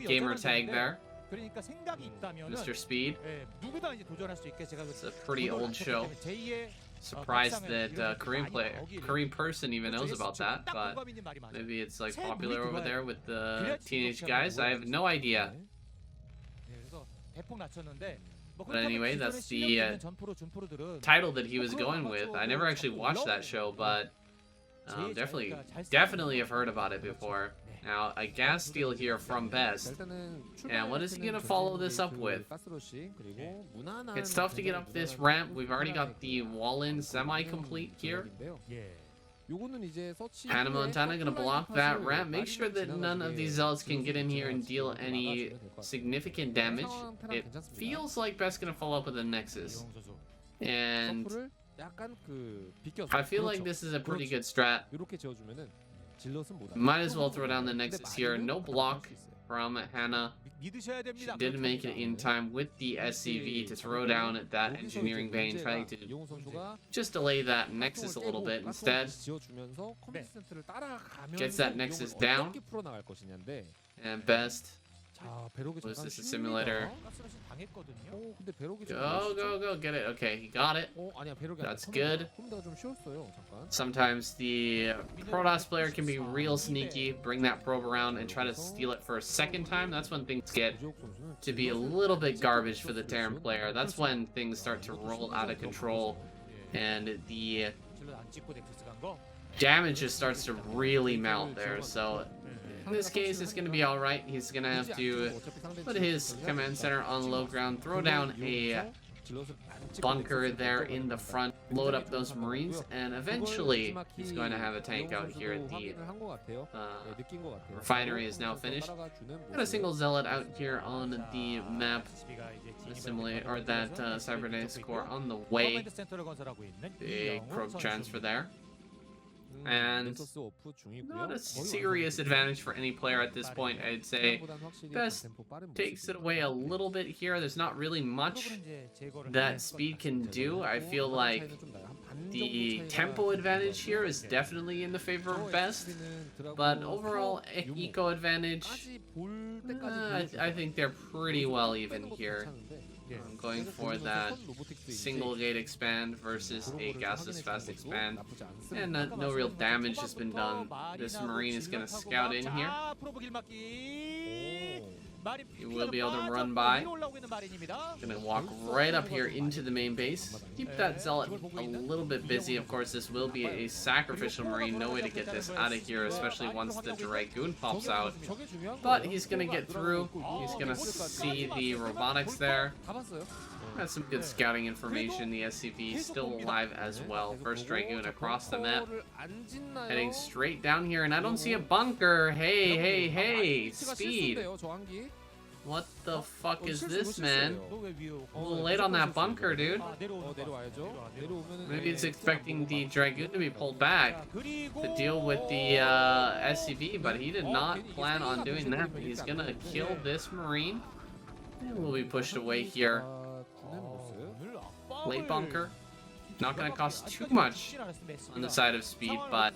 gamer tag there. Mr. Speed. It's a pretty old show. Surprised that Korean person even knows about that, but maybe it's like popular over there with the teenage guys. I have no idea. But anyway, that's the title that he was going with. I never actually watched that show, but definitely have heard about it before. Now, a gas steal here from Best. And what is he going to follow this up with? It's tough to get up this ramp. We've already got the wall-in semi-complete here. Hannah Montana going to block that ramp. Make sure that none of these zealots can get in here and deal any significant damage. It feels like Best's going to follow up with a Nexus. And I feel like this is a pretty good strat. Might as well throw down the Nexus here. No block from Hannah. She did make it in time with the SCV to throw down at that engineering bay and trying to just delay that Nexus a little bit. Instead, gets that Nexus down. And Best. Was this a simulator? Go, get it. Okay, he got it. That's good. Sometimes the Protoss player can be real sneaky, bring that probe around and try to steal it for a second time. That's when things get to be a little bit garbage for the Terran player. That's when things start to roll out of control and the damage just starts to really mount there. So in this case, it's going to be alright. He's going to have to put his command center on low ground, throw down a bunker there in the front, load up those Marines, and eventually he's going to have a tank out here at the refinery is now finished. Got a single zealot out here on the map, assimilate, or that cybernetics core on the way. Big probe transfer there. And not a serious advantage for any player at this point, I'd say. Best takes it away a little bit here. There's not really much that Speed can do. I feel like the tempo advantage here is definitely in the favor of Best. But overall, eco advantage, I think they're pretty well even here. I'm going for that single gate expand versus a gasless fast expand, and no real damage has been done. This Marine is going to scout in here. He will be able to run by. Gonna walk right up here into the main base. Keep that Zealot a little bit busy. Of course, this will be a sacrificial Marine. No way to get this out of here, especially once the Dragoon pops out. But he's gonna get through. He's gonna see the robotics there. That's some good scouting information. The SCV still alive as well. First Dragoon across the map. Heading straight down here, and I don't see a bunker. Hey, Speed. What the fuck is this, man? A little late on that bunker, dude. Maybe it's expecting the Dragoon to be pulled back to deal with the SCV, but he did not plan on doing that. He's gonna kill this Marine, and we'll be pushed away here. Late bunker. Not going to cost too much on the side of Speed, but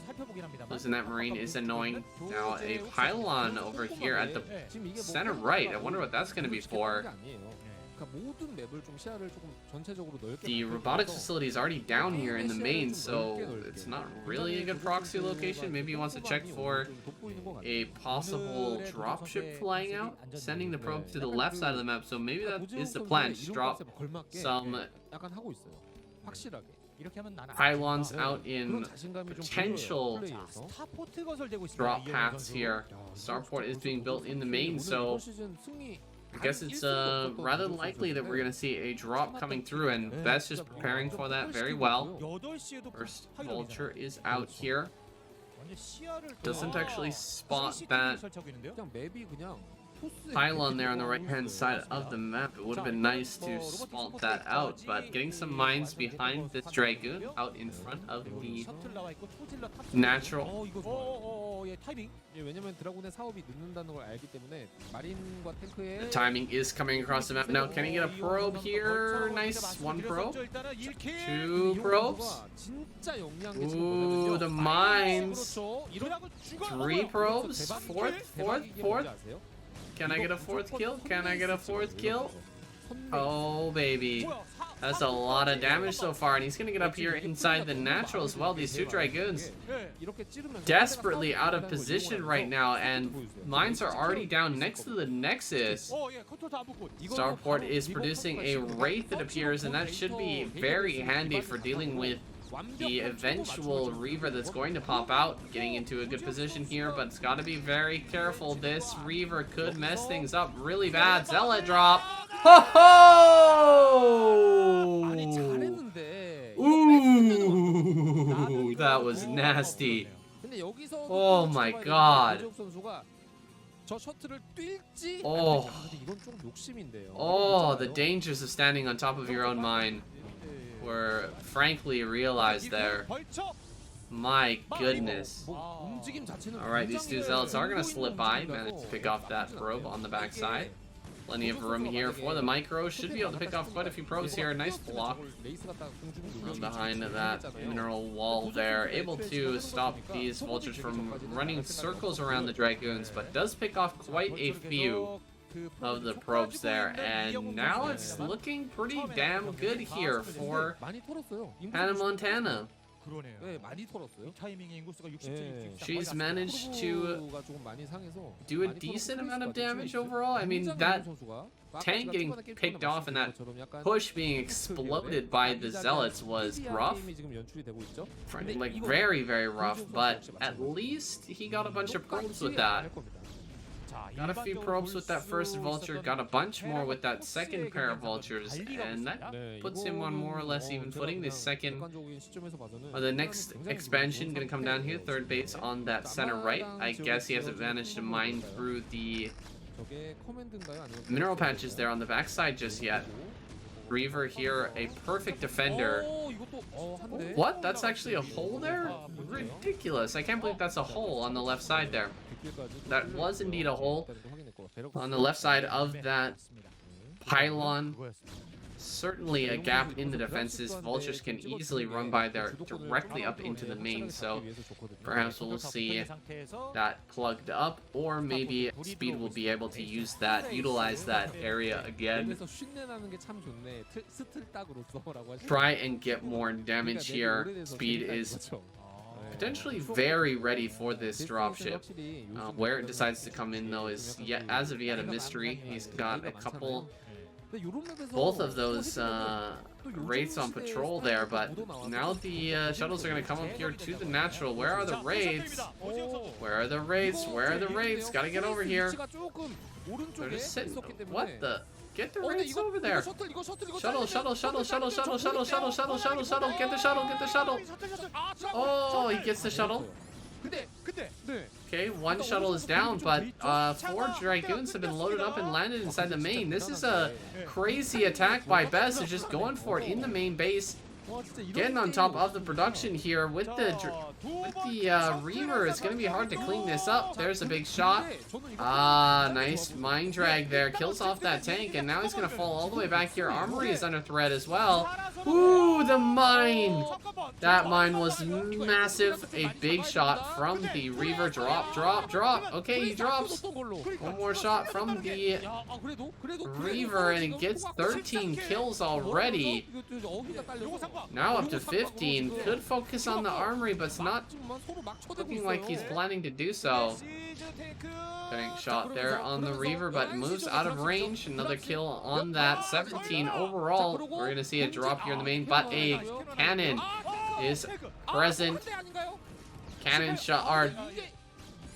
losing that Marine is annoying. Now a pylon over here at the center right. I wonder what that's going to be for. The robotics facility is already down here in the main, so it's not really a good proxy location. Maybe he wants to check for a possible dropship flying out, sending the probe to the left side of the map. So maybe that is the plan. Just drop some pylons out in potential drop paths here. Starport is being built in the main, so I guess it's rather likely that we're going to see a drop coming through, and Best just preparing for that very well. First Vulture is out here. Doesn't actually spot that pylon there on the right hand side of the map. It would have been nice to spot that out, but getting some mines behind this Dragoon out in front of the natural. The timing is coming across the map now. Can he get a probe here? Nice. One probe. Two probes. Ooh, the mines. Three probes. Fourth. Can I get a 4th kill? Can I get a 4th kill? Oh, baby. That's a lot of damage so far, and he's going to get up here inside the natural as well. These 2 Dragoons desperately out of position right now, and mines are already down next to the Nexus. Starport is producing a Wraith, it appears, and that should be very handy for dealing with the eventual Reaver that's going to pop out. Getting into a good position here, but it's got to be very careful. This Reaver could mess things up really bad. Zealot drop. Ho ho! Ooh, that was nasty. Oh my god. Oh, the dangers of standing on top of your own mine were frankly realized there. My goodness. Alright, these 2 Zealots are going to slip by. Managed to pick off that probe on the backside. Plenty of room here for the micro. Should be able to pick off quite a few probes here. Nice block from behind that mineral wall there. Able to stop these vultures from running circles around the Dragoons, but does pick off quite a few of the probes there. And now it's looking pretty damn good here for Hannah Montana. She's managed to do a decent amount of damage overall. I mean, that tank getting picked off and that push being exploded by the Zealots was rough. Like, very, very rough, but at least he got a bunch of probes with that. Got a few probes with that first vulture, got a bunch more with that second pair of vultures, and that puts him on more or less even footing. The second, or the next expansion gonna come down here, 3rd base on that center right. I guess he hasn't managed to mine through the mineral patches there on the backside just yet. Reaver here, a perfect defender. What? That's actually a hole there? Ridiculous. I can't believe that's a hole on the left side there. That was indeed a hole on the left side of that pylon. Certainly a gap in the defenses. Vultures can easily run by there directly up into the main, so perhaps we'll see that plugged up, or maybe Speed will be able to utilize that area again. Try and get more damage here. Speed is potentially very ready for this dropship. Where it decides to come in, though, is yet as of yet a mystery. He's got a couple, both of those raids on patrol there, but now the shuttles are going to come up here to the natural. Where are the raids? Where are the raids? Where are the raids? Gotta get over here. They're just sitting. What the? Get the raids over there. Shuttle, shuttle, shuttle, shuttle, shuttle, shuttle, shuttle, shuttle, shuttle, shuttle. Get the shuttle, get the shuttle. Oh, he gets the shuttle. Okay, 1 shuttle is down, but 4 Dragoons have been loaded up and landed inside the main. This is a crazy attack by Bess. They're just going for it in the main base. Getting on top of the production here with the Reaver. It's going to be hard to clean this up. There's a big shot. Nice mine drag there. Kills off that tank, and now he's going to fall all the way back here. Armory is under threat as well. Ooh, the mine. That mine was massive. A big shot from the Reaver. Drop, drop, drop. Okay, he drops. 1 more shot from the Reaver, and it gets 13 kills already. Now up to 15. Could focus on the armory, but it's not looking like he's planning to do so. Tank shot there on the Reaver, but moves out of range. Another kill on that. 17 overall. We're going to see a drop here in the main, but a cannon is present. Cannon shot, or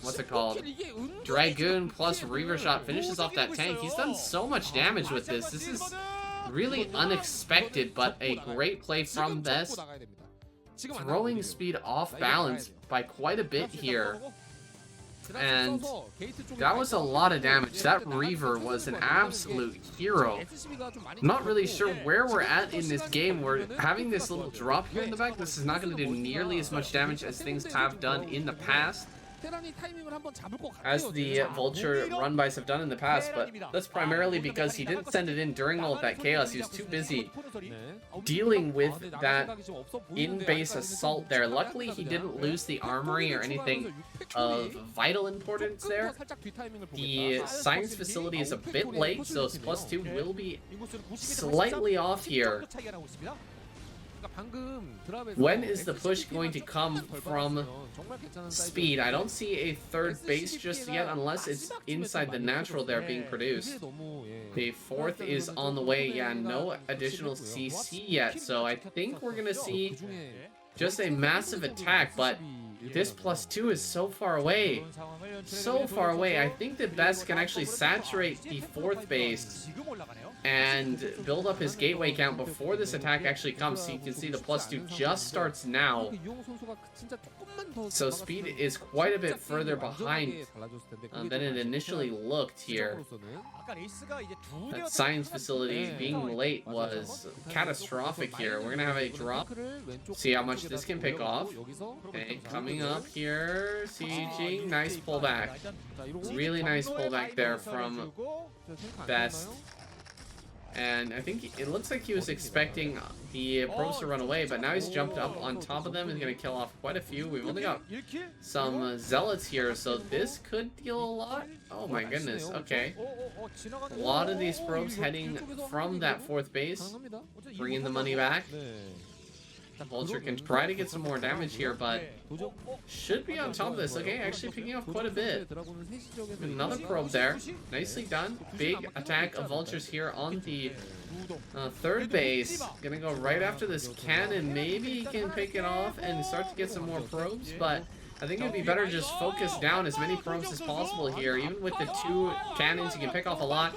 what's it called? Dragoon plus Reaver shot finishes off that tank. He's done so much damage with this. This is really unexpected, but a great play from Bess. Throwing Speed off balance by quite a bit here. And that was a lot of damage. That Reaver was an absolute hero. Not really sure where we're at in this game. We're having this little drop here in the back. This is not going to do nearly as much damage as things have done in the past. as the Vulture run-bys have done in the past, but that's primarily because he didn't send it in during all of that chaos. He was too busy dealing with that in-base assault there. Luckily, he didn't lose the armory or anything of vital importance there. The science facility is a bit late, so +2 will be slightly off here. When is the push going to come from speed? I don't see a third base just yet unless it's inside the natural there being produced. The fourth is on the way. Yeah, no additional CC yet, so I think we're gonna see just a massive attack, but this +2 is so far away. So far away. I think that Best can actually saturate the fourth base and build up his gateway count before this attack actually comes. So you can see the +2 just starts now. So speed is quite a bit further behind than it initially looked here. That science facility being late was catastrophic here. We're gonna have a drop. See how much this can pick off. Okay, coming up here, sieging. Nice pullback. Really nice pullback there from Best. And I think it looks like he was expecting the probes to run away, but now he's jumped up on top of them and going to kill off quite a few. We've only got some zealots here, so this could deal a lot. Oh my goodness, okay. A lot of these probes heading from that fourth base, bringing the money back. Vulture can try to get some more damage here, but should be on top of this. Okay, actually picking off quite a bit. Another probe there. Nicely done. Big attack of Vultures here on the third base. Gonna go right after this cannon. Maybe he can pick it off and start to get some more probes, but I think it'd be better just focus down as many probes as possible here. Even with the 2 cannons, you can pick off a lot.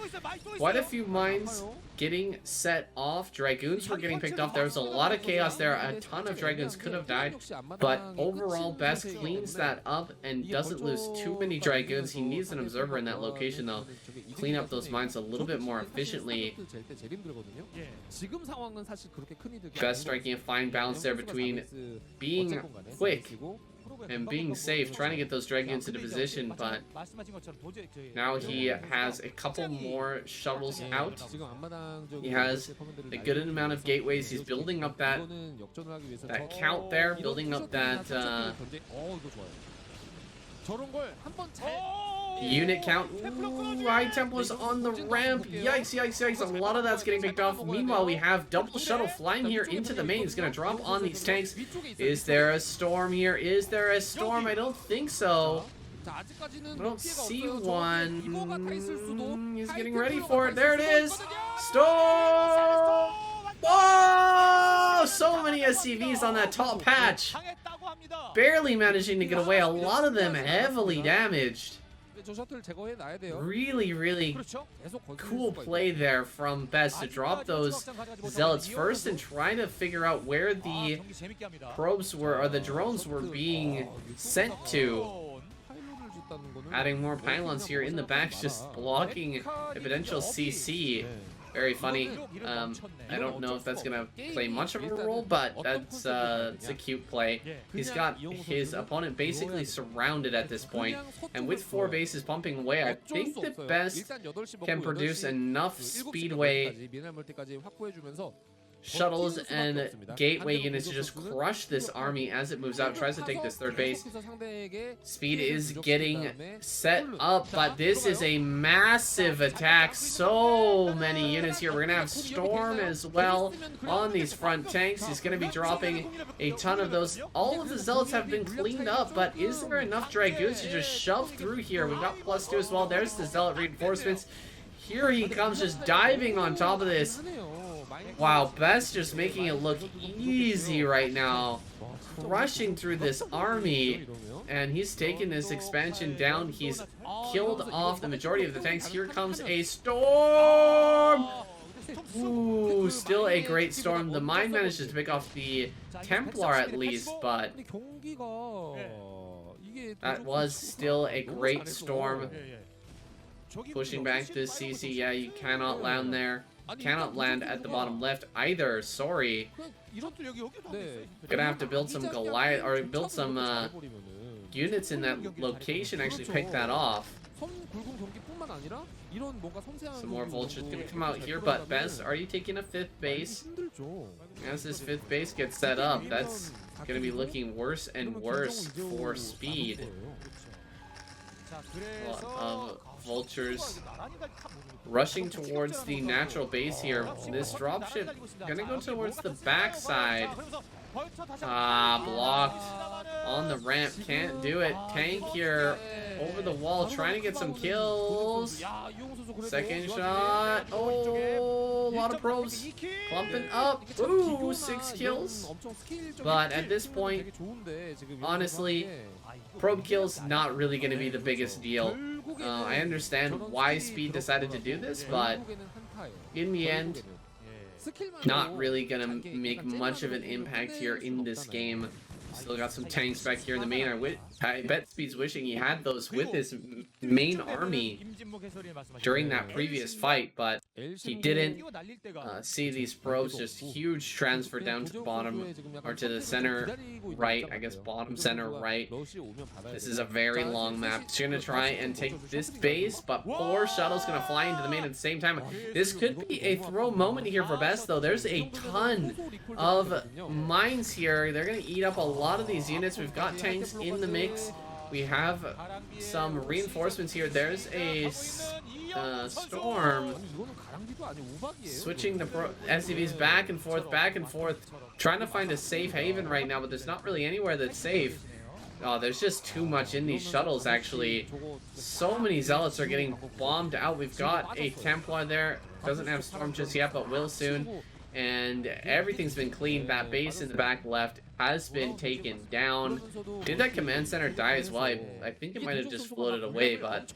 Quite a few mines getting set off. Dragoons were getting picked off. There was a lot of chaos there. A ton of Dragoons could have died. But overall, Best cleans that up and doesn't lose too many Dragoons. He needs an observer in that location, though. Clean up those mines a little bit more efficiently. Best striking a fine balance there between being quick and being safe, trying to get those Dragoons into position, but now he has a couple more shuttles out. He has a good amount of gateways. He's building up that count there, building up that unit count. Ooh, High Templars on the ramp. Yikes, yikes, yikes. A lot of that's getting picked off. Meanwhile, we have double shuttle flying here into the main. He's going to drop on these tanks. Is there a storm here? Is there a storm? I don't think so. I don't see one. He's getting ready for it. There it is. Storm! Oh, so many SCVs on that top patch. Barely managing to get away. A lot of them heavily damaged. Really, really cool play there from Best to drop those zealots first and try to figure out where the probes were, or the drones were being sent to. Adding more pylons here in the back, just blocking a potential CC. Very funny. I don't know if that's gonna play much of a role, but that's it's a cute play. He's got his opponent basically surrounded at this point, and with 4 bases pumping away, I think that Best can produce enough speedway shuttles and gateway units to just crush this army as it moves out, tries to take this third base. Speed is getting set up, but this is a massive attack. So many units here. We're gonna have Storm as well on these front tanks. He's gonna be dropping a ton of those. All of the zealots have been cleaned up, but is there enough Dragoons to just shove through here? We've got +2 as well. There's the zealot reinforcements. Here he comes, just diving on top of this. Wow, Best just making it look easy right now. Crushing through this army. And he's taken this expansion down. He's killed off the majority of the tanks. Here comes a storm! Ooh, still a great storm. The mine manages to pick off the Templar at least, but that was still a great storm. Pushing back this CC. Yeah, you cannot land there. Cannot land at the bottom left either. Sorry. Gonna have to build some Goliath, or build some units in that location actually picked that off. Some more vultures gonna come out here, but Bez, are you taking a 5th base? As this 5th base gets set up, that's gonna be looking worse and worse for speed. A lot of vultures rushing towards the natural base here. This dropship gonna go towards the backside. Blocked on the ramp. Can't do it. Tank here over the wall trying to get some kills. Second shot. Oh, a lot of probes clumping up. Ooh, 6 kills. But at this point, honestly, probe kills not really going to be the biggest deal. I understand why Speed decided to do this, but in the end, not really gonna make much of an impact here in this game. Still got some tanks back here in the main. I bet Speed's wishing he had those with his main army during that previous fight, but he didn't. See these probes, just huge transfer down to the bottom, or to the center right, I guess bottom center right. This is a very long map. He's gonna try and take this base, but 4 shuttles gonna fly into the main at the same time. This could be a throw moment here for Best, though. There's a ton of mines here. They're gonna eat up a lot of these units. We've got tanks in the mix. We have some reinforcements here. There's a storm switching the SCVs back and forth, trying to find a safe haven right now, but there's not really anywhere that's safe. Oh, there's just too much in these shuttles, actually. So many zealots are getting bombed out. We've got a Templar there. Doesn't have storm just yet, but will soon. And everything's been cleaned. That base in the back left has been taken down. Did that command center die as well? I think it might have just floated away, but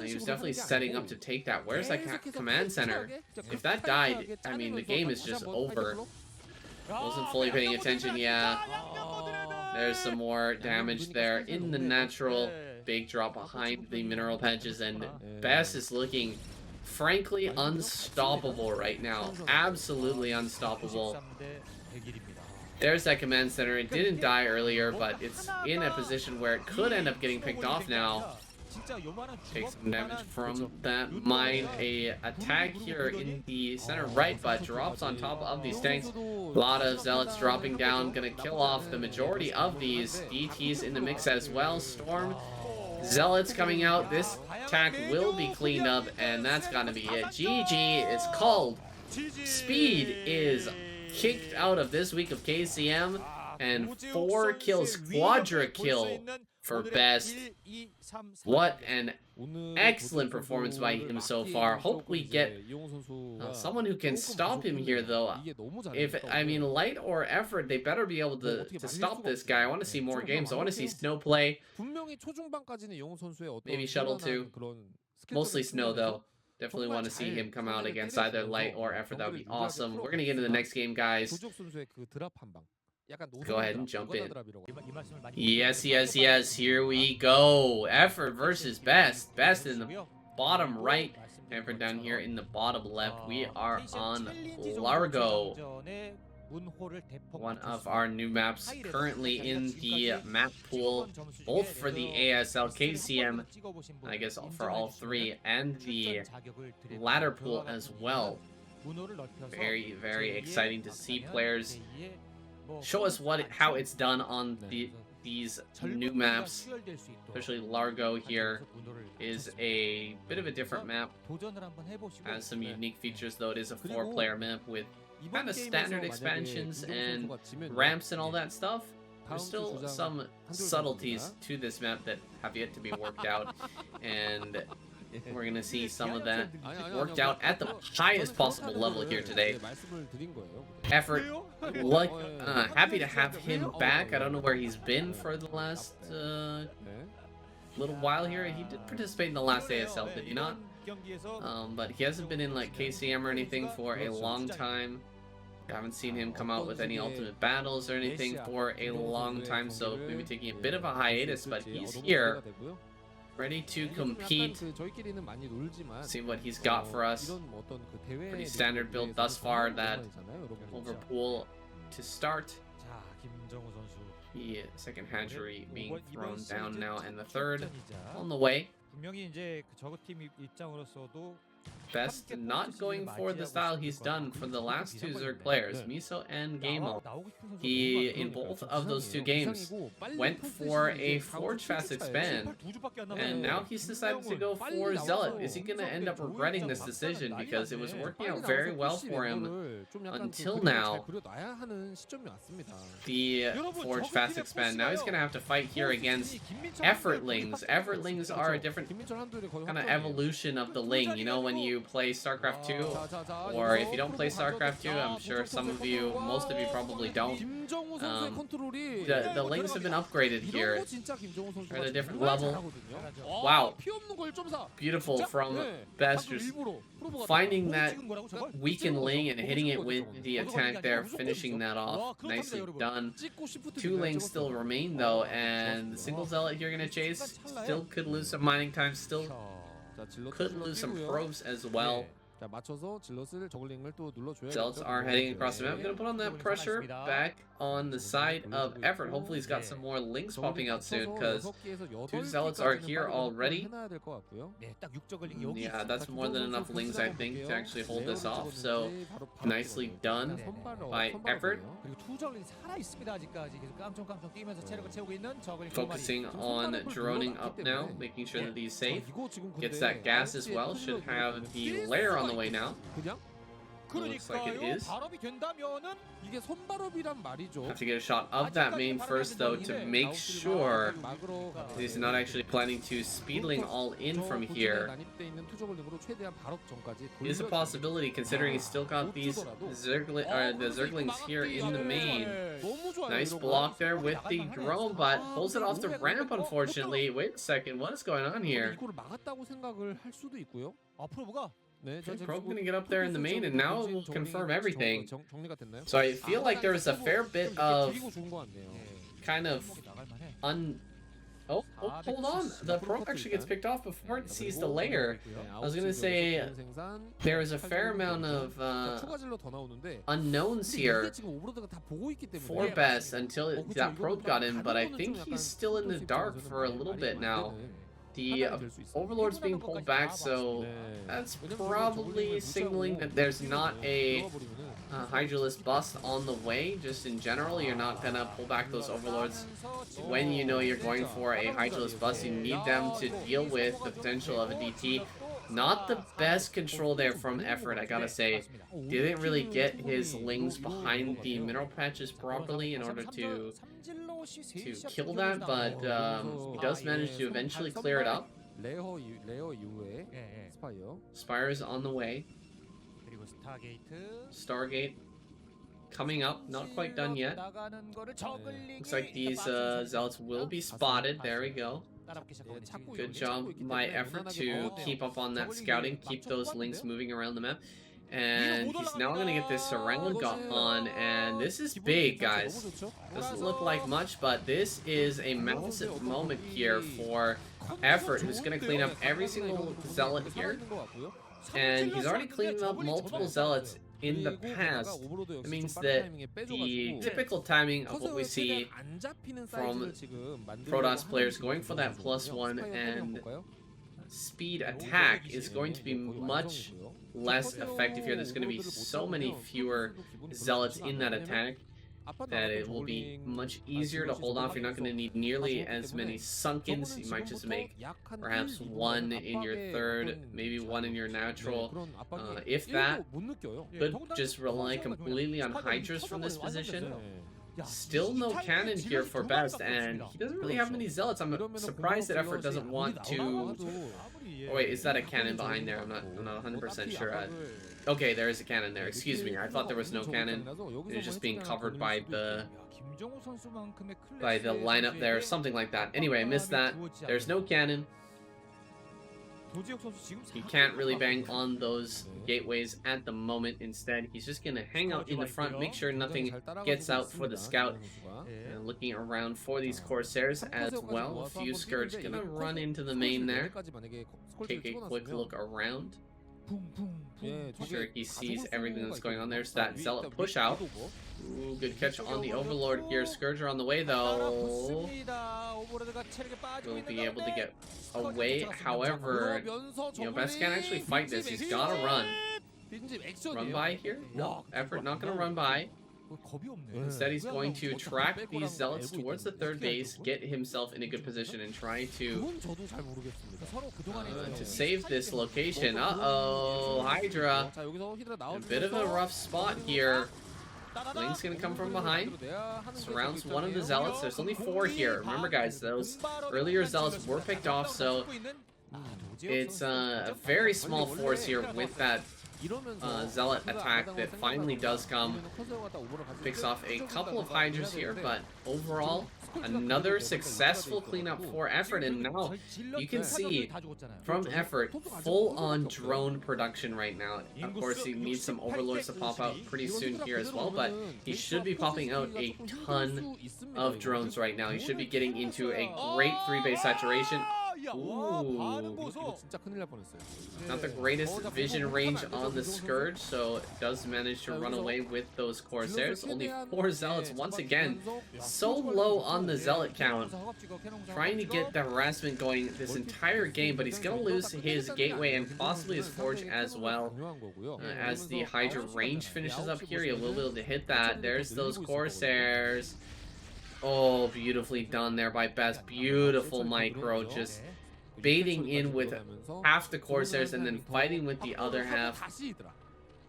he was definitely setting up to take that. Where's that command center? If that died, I mean, the game is just over. Wasn't fully paying attention. Yeah, there's some more damage there in the natural. Big drop behind the mineral patches, and Bass is looking frankly unstoppable right now. Absolutely unstoppable. There's that command center. It didn't die earlier, but it's in a position where it could end up getting picked off now. Take some damage from that mine. A attack here in the center right, but drops on top of these tanks. A lot of zealots dropping down. Gonna kill off the majority of these. DTs in the mix as well. Storm zealots coming out. This attack will be cleaned up, and that's gonna be it. GG is called. Speed is kicked out of this week of KCM, and 4 kills, quadra kill for Best. What an excellent performance by him so far. Hope we get someone who can stop him here, though. I mean, light or effort, they better be able to stop this guy. I want to see more games. I want to see Snow play. Maybe Shuttle too. Mostly Snow, though. Definitely want to see him come out against either light or effort. That would be awesome. We're going to get into the next game, guys. Go ahead and jump in. Yes, yes, yes. Here we go. Effort versus Best. Best in the bottom right. Effort down here in the bottom left. We are on Largo. One of our new maps currently in the map pool, both for the ASL, KCM, I guess for all 3, and the ladder pool as well. Very, very exciting to see players show us how it's done on these new maps. Especially Largo here is a bit of a different map. Has some unique features, though. It is a 4-player map with kind of standard expansions and ramps and all that stuff. There's still some subtleties to this map that have yet to be worked out, and we're gonna see some of that worked out at the highest possible level here today. Effort, happy to have him back. I don't know where he's been for the last little while here. He did participate in the last ASL, did he not? But he hasn't been in like KCM or anything for a long time. I haven't seen him come out with any ultimate battles or anything for a long time, so maybe taking a bit of a hiatus, but he's here, ready to compete. See what he's got for us. Pretty standard build thus far. That overpool to start. The second hatchery being thrown down now, and the third on the way. 분명히 이제 그 저그팀 입장으로서도 Best not going for the style he's done for the last two Zerg players, Miso and Gameo. He, in both of those two games, went for a Forge Fast Expand, and now he's decided to go for Zealot. Is he going to end up regretting this decision? Because it was working out very well for him until now. The Forge Fast Expand. Now he's going to have to fight here against Effortlings. Effortlings are a different kind of evolution of the Ling. You know, when you play StarCraft 2, or if you don't play StarCraft 2, I'm sure some of you, most of you probably don't. The Lings have been upgraded here. They're at a different level. Wow. Beautiful from Best, just finding that weakened Ling and hitting it with the attack there, finishing that off. Nicely done. Two Lings still remain though, and the single Zealot here gonna chase. Still could lose some mining time, still could lose some probes as well. Zealots are heading across the map. I'm going to put on that pressure back on the side of Effort. Hopefully he's got some more links popping out soon, because two Zealots are here already. Yeah, that's more than enough links, I think, to actually hold this off. So, nicely done by Effort. Focusing on droning up now, making sure that he's safe. Gets that gas as well. Should have the lair on the way now. Looks like it is. Have to get a shot of that main first though, to make sure he's not actually planning to speedling all in from here. It is a possibility, considering he's still got these the Zerglings here in the main. Nice block there with the drone, but pulls it off the ramp unfortunately. Wait a second, what is going on here? Probe gonna get up there in the main, and now we'll confirm everything. So I feel like there's a fair bit of kind of Oh, hold on. The probe actually gets picked off before it sees the layer. I was gonna say there is a fair amount of unknowns here for Best until that probe got in, but I think he's still in the dark for a little bit now. The Overlord's being pulled back, so that's probably signaling that there's not a Hydralisk bust on the way. Just in general, you're not gonna pull back those Overlords when you know you're going for a Hydralisk bust. You need them to deal with the potential of a DT. Not the best control there from Effort, I gotta say. Didn't really get his Lings behind the mineral patches properly in order to kill that, but he does manage to eventually clear it up. Spire's on the way. Stargate coming up, not quite done yet. Looks like these Zealots will be spotted. There we go. Good job by Effort to keep up on that scouting, keep those links moving around the map. And he's now going to get this surround on, and this is big, guys. Doesn't look like much, but this is a massive moment here for Effort, who's going to clean up every single Zealot here. And he's already cleaned up multiple Zealots in the past. It means that the typical timing of what we see from Protoss players going for that +1 and speed attack is going to be much less effective here. There's going to be so many fewer Zealots in that attack that it will be much easier to hold off. You're not going to need nearly as many sunkens. You might just make perhaps one in your third, maybe one in your natural. If that, could just rely completely on Hydras from this position. Still no cannon here for Best, and he doesn't really have many Zealots. I'm surprised that Effort doesn't want to... Oh wait, is that a cannon behind there? I'm not 100% sure. Okay, there is a cannon there. Excuse me, I thought there was no cannon. It was just being covered by the lineup there, something like that. Anyway, I missed that. There's no cannon. He can't really bang on those gateways at the moment. Instead, he's just going to hang out in the front, make sure nothing gets out for the scout. And looking around for these Corsairs as well. A few Scourge going to run into the main there. Take a quick look around. 예, I'm sure he sees everything that's going on. There's that Zealot push out. Ooh, good catch on the Overlord here. Scourger on the way though. Will be able to get away. However, you know, Best can't actually fight this. He's gotta run. Run by here? No, Effort not gonna run by. Instead, he's going to track these Zealots towards the third base, get himself in a good position, and try to save this location. Uh-oh, Hydra. A bit of a rough spot here. Link's gonna come from behind. Surrounds one of the Zealots. There's only 4 here. Remember, guys, those earlier Zealots were picked off, so it's a very small force here with that Zealot attack that finally does come. Picks off a couple of Hydras here, but overall, another successful cleanup for Effort. And now you can see from Effort, full-on drone production right now. Of course, he needs some Overlords to pop out pretty soon here as well, but he should be popping out a ton of drones right now. He should be getting into a great 3-base saturation. Ooh. Not the greatest vision range on the Scourge, so it does manage to run away with those Corsairs. Only 4 Zealots once again. So low on the Zealot count. Trying to get the harassment going this entire game, but he's going to lose his Gateway and possibly his Forge as well. As the Hydra range finishes up here, he will be able to hit that. There's those Corsairs. Oh, beautifully done there by Best. Beautiful micro, just baiting in with half the Corsairs and then fighting with the other half,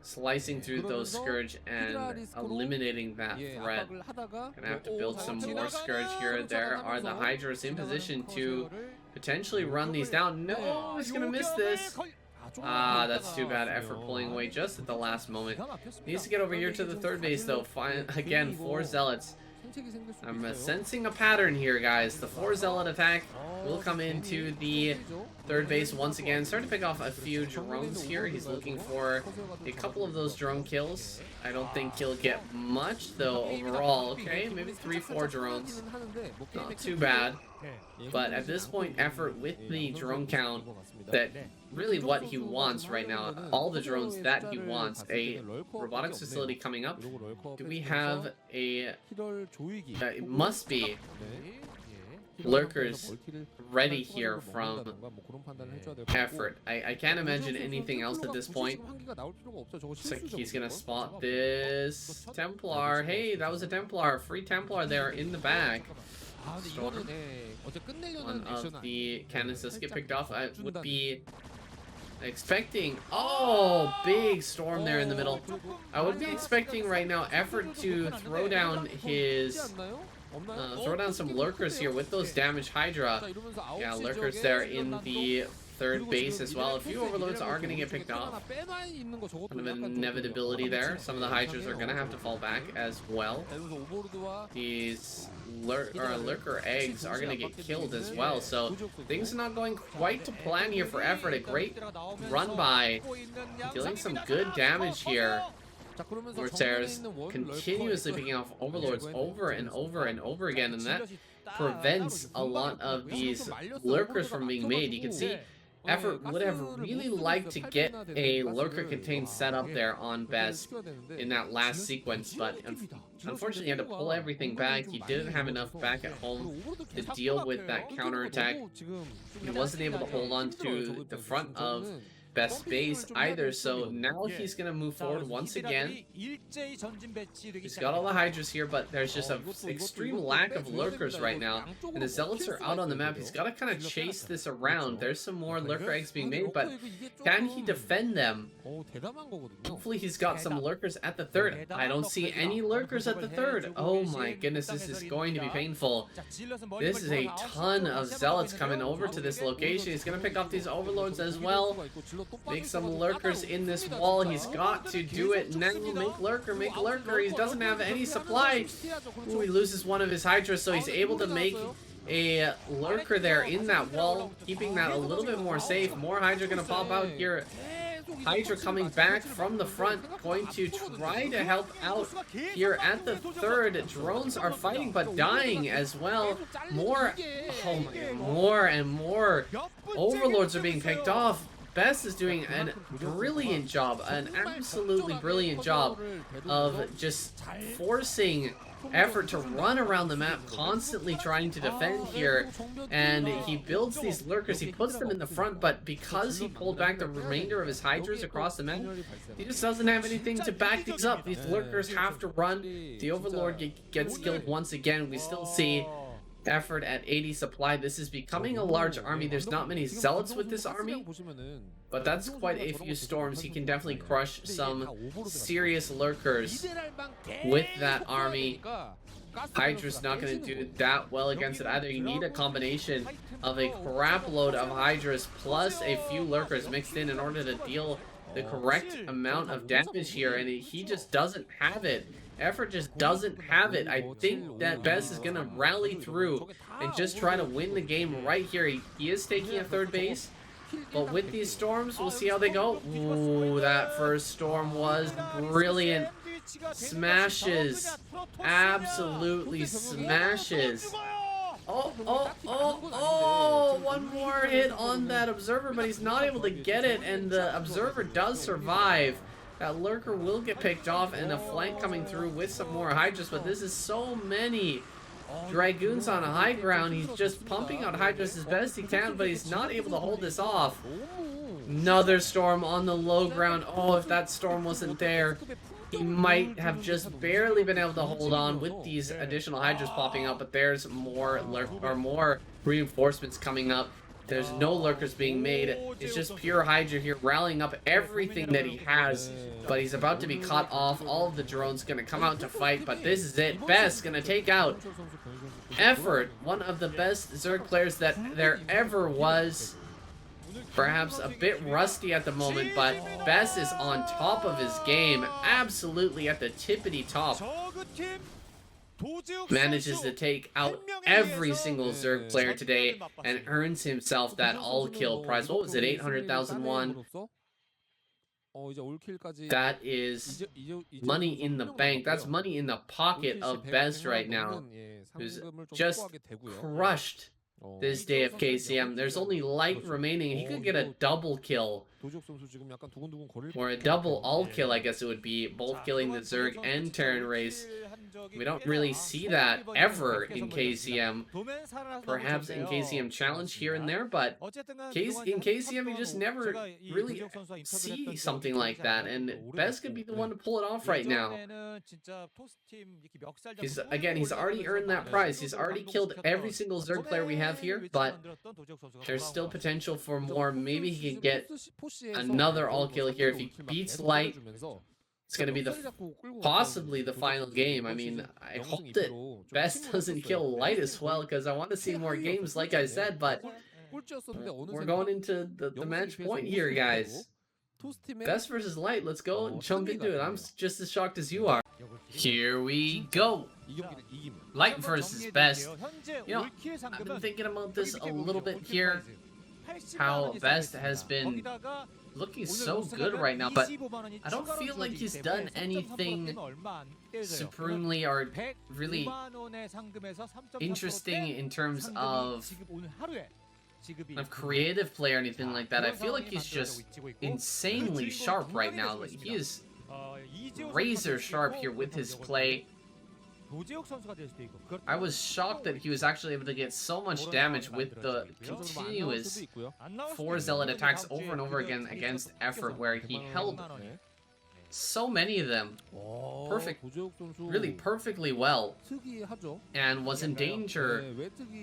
slicing through those Scourge and eliminating that threat. Gonna have to build some more Scourge here. There are the Hydras in position to potentially run these down. No, he's gonna miss this. Ah, that's too bad. Effort pulling away just at the last moment. Needs to get over here to the third base though. Again, 4 Zealots. I'm sensing a pattern here, guys. The 4 Zealot attack will come into the third base once again. Starting to pick off a few drones here. He's looking for a couple of those drone kills. I don't think he'll get much, though, overall. Okay, maybe 3-4 drones. Not too bad. But at this point, Effort with the drone count, that really what he wants right now, all the drones that he wants. A robotics facility coming up. Do we have a... it must be lurkers ready here from Effort. I can't imagine anything else at this point. Looks like he's gonna spot this Templar. Hey, that was a Templar. Free Templar there in the back. Storm. One of the cannons does get picked off. I would be expecting... oh, big Storm there in the middle. I would be expecting right now Effort to throw down his... throw down some lurkers here with those damaged Hydra. Yeah, lurkers there in the third base as well. A few Overlords are going to get picked off. Kind of an inevitability there. Some of the Hydras are going to have to fall back as well. These lurker eggs are going to get killed as well. So things are not going quite to plan here for Effort. A great run by, dealing some good damage here. Corsairs continuously picking off Overlords over and over and over again, and that prevents a lot of these lurkers from being made. You can see Effort would have really liked to get a lurker contained set up there on Best in that last sequence, but unfortunately he had to pull everything back. He didn't have enough back at home to deal with that counterattack. He wasn't able to hold on to the front of Best base either, so now he's gonna move forward once again. He's got all the Hydras here, but there's just an extreme lack of lurkers right now, and the Zealots are out on the map. He's got to kind of chase this around. There's some more lurker eggs being made, but can he defend them? Hopefully he's got some lurkers at the third. I don't see any lurkers at the third. Oh my goodness, this is going to be painful. This is a ton of Zealots coming over to this location. He's gonna pick off these Overlords as well. Make some lurkers in this wall. He's got to do it now. Make lurker, make lurker. He doesn't have any supply. Ooh, he loses one of his Hydras, so he's able to make a lurker there in that wall, keeping that a little bit more safe. More Hydra gonna pop out here. Hydra coming back from the front, going to try to help out here at the third. Drones are fighting but dying as well. More, oh my God, more and more Overlords are being picked off. Best is doing a brilliant job, an absolutely brilliant job of just forcing effort to run around the map, constantly trying to defend here. And he builds these lurkers, he puts them in the front, but because he pulled back the remainder of his hydras across the map, he just doesn't have anything to back these up. These lurkers have to run. The Overlord gets killed once again. We still see effort at 80 supply. This is becoming a large army. There's not many zealots with this army, but that's quite a few storms. He can definitely crush some serious lurkers with that army. Hydra's not going to do that well against it either. You need a combination of a crap load of Hydras plus a few lurkers mixed in order to deal the correct amount of damage here, and he just doesn't have it. Effort just doesn't have it. I think that Best is going to rally through and just try to win the game right here. He is taking a third base, but with these storms, we'll see how they go. Ooh, that first storm was brilliant. Smashes. Absolutely smashes. Oh, one more hit on that Observer, but he's not able to get it, and the Observer does survive. That lurker will get picked off, and a flank coming through with some more Hydras, but this is so many Dragoons on a high ground. He's just pumping out Hydras as best he can, but he's not able to hold this off. Another storm on the low ground. Oh, if that storm wasn't there, he might have just barely been able to hold on with these additional Hydras popping up, but there's more reinforcements coming up. There's no lurkers being made. It's just pure Hydra here, rallying up everything that he has. But he's about to be cut off. All of the drones going to come out to fight, but this is it. Best going to take out Effort, one of the best Zerg players that there ever was. Perhaps a bit rusty at the moment, but Best is on top of his game. Absolutely at the tippity top. Manages to take out every single Zerg player today and earns himself that all-kill prize. What was it, 800,001? That is money in the bank. That's money in the pocket of Best right now, who's just crushed this day of KCM. There's only Light remaining. He could get a double kill, or a double all-kill, I guess it would be, both killing the Zerg and Terran race. We don't really see that ever in KCM. Perhaps in KCM Challenge here and there, but in KCM you just never really see something like that, and Best could be the one to pull it off right now. He's already earned that prize. He's already killed every single Zerg player we have here, but there's still potential for more. Maybe he can get another all-kill here if he beats Light. It's going to be possibly the final game. I mean, I hope that Best doesn't kill Light as well, because I want to see more games, like I said, but we're going into the match point here, guys. Best versus Light. Let's go and jump into it. I'm just as shocked as you are. Here we go. Light versus Best. You know, I've been thinking about this a little bit here, how Best has been looking so good right now, but I don't feel like he's done anything supremely or really interesting in terms of creative play or anything like that. I feel like he's just insanely sharp right now. Like, he is razor sharp here with his play. I was shocked that he was actually able to get so much damage with the continuous 4 zealot attacks over and over again against Effort, where he held so many of them really perfectly well, and was in danger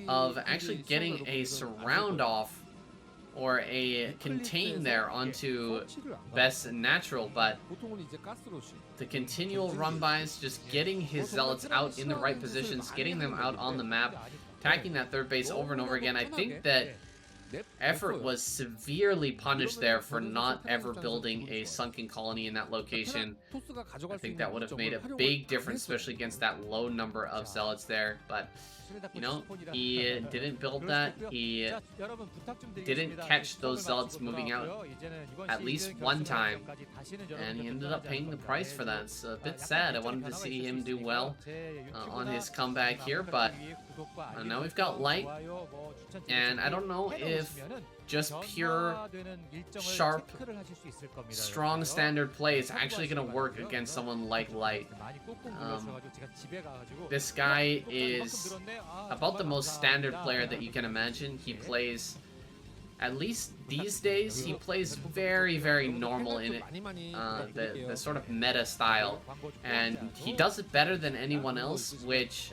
of actually getting a surround off or a contain there onto Best's natural, but the continual run-bys, just getting his zealots out in the right positions, getting them out on the map, attacking that third base over and over again. I think that Effort was severely punished there for not ever building a sunken colony in that location. I think that would have made a big difference, especially against that low number of zealots there, but you know, he didn't build that. He didn't catch those zealots moving out at least one time, and he ended up paying the price for that. It's a bit sad. I wanted to see him do well on his comeback here, but now we've got Light, and I don't know if if just pure, sharp, strong standard play is actually going to work against someone like Light. This guy is about the most standard player that you can imagine. He plays, at least these days, he plays very, very normal in it, the sort of meta style, and he does it better than anyone else, which,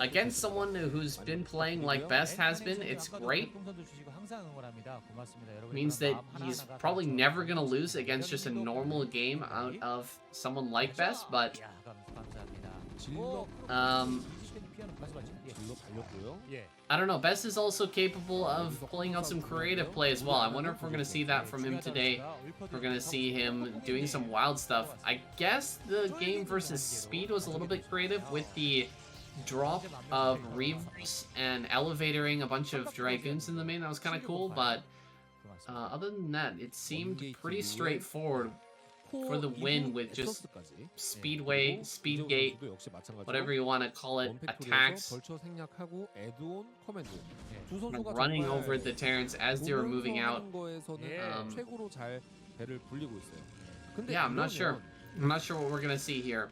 against someone who's been playing like Best has been, it's great. Means that he's probably never going to lose against just a normal game out of someone like Best, but I don't know, Best is also capable of pulling out some creative play as well. I wonder if we're going to see that from him today. We're going to see him doing some wild stuff. I guess the game versus Speed was a little bit creative with the drop of Reavers and elevatoring a bunch of Dragoons in the main. That was kind of cool, but other than that, it seemed pretty straightforward for the win with just Speedway, Speedgate, whatever you want to call it, attacks, running over the Terrans as they were moving out. Yeah, I'm not sure. I'm not sure what we're going to see here.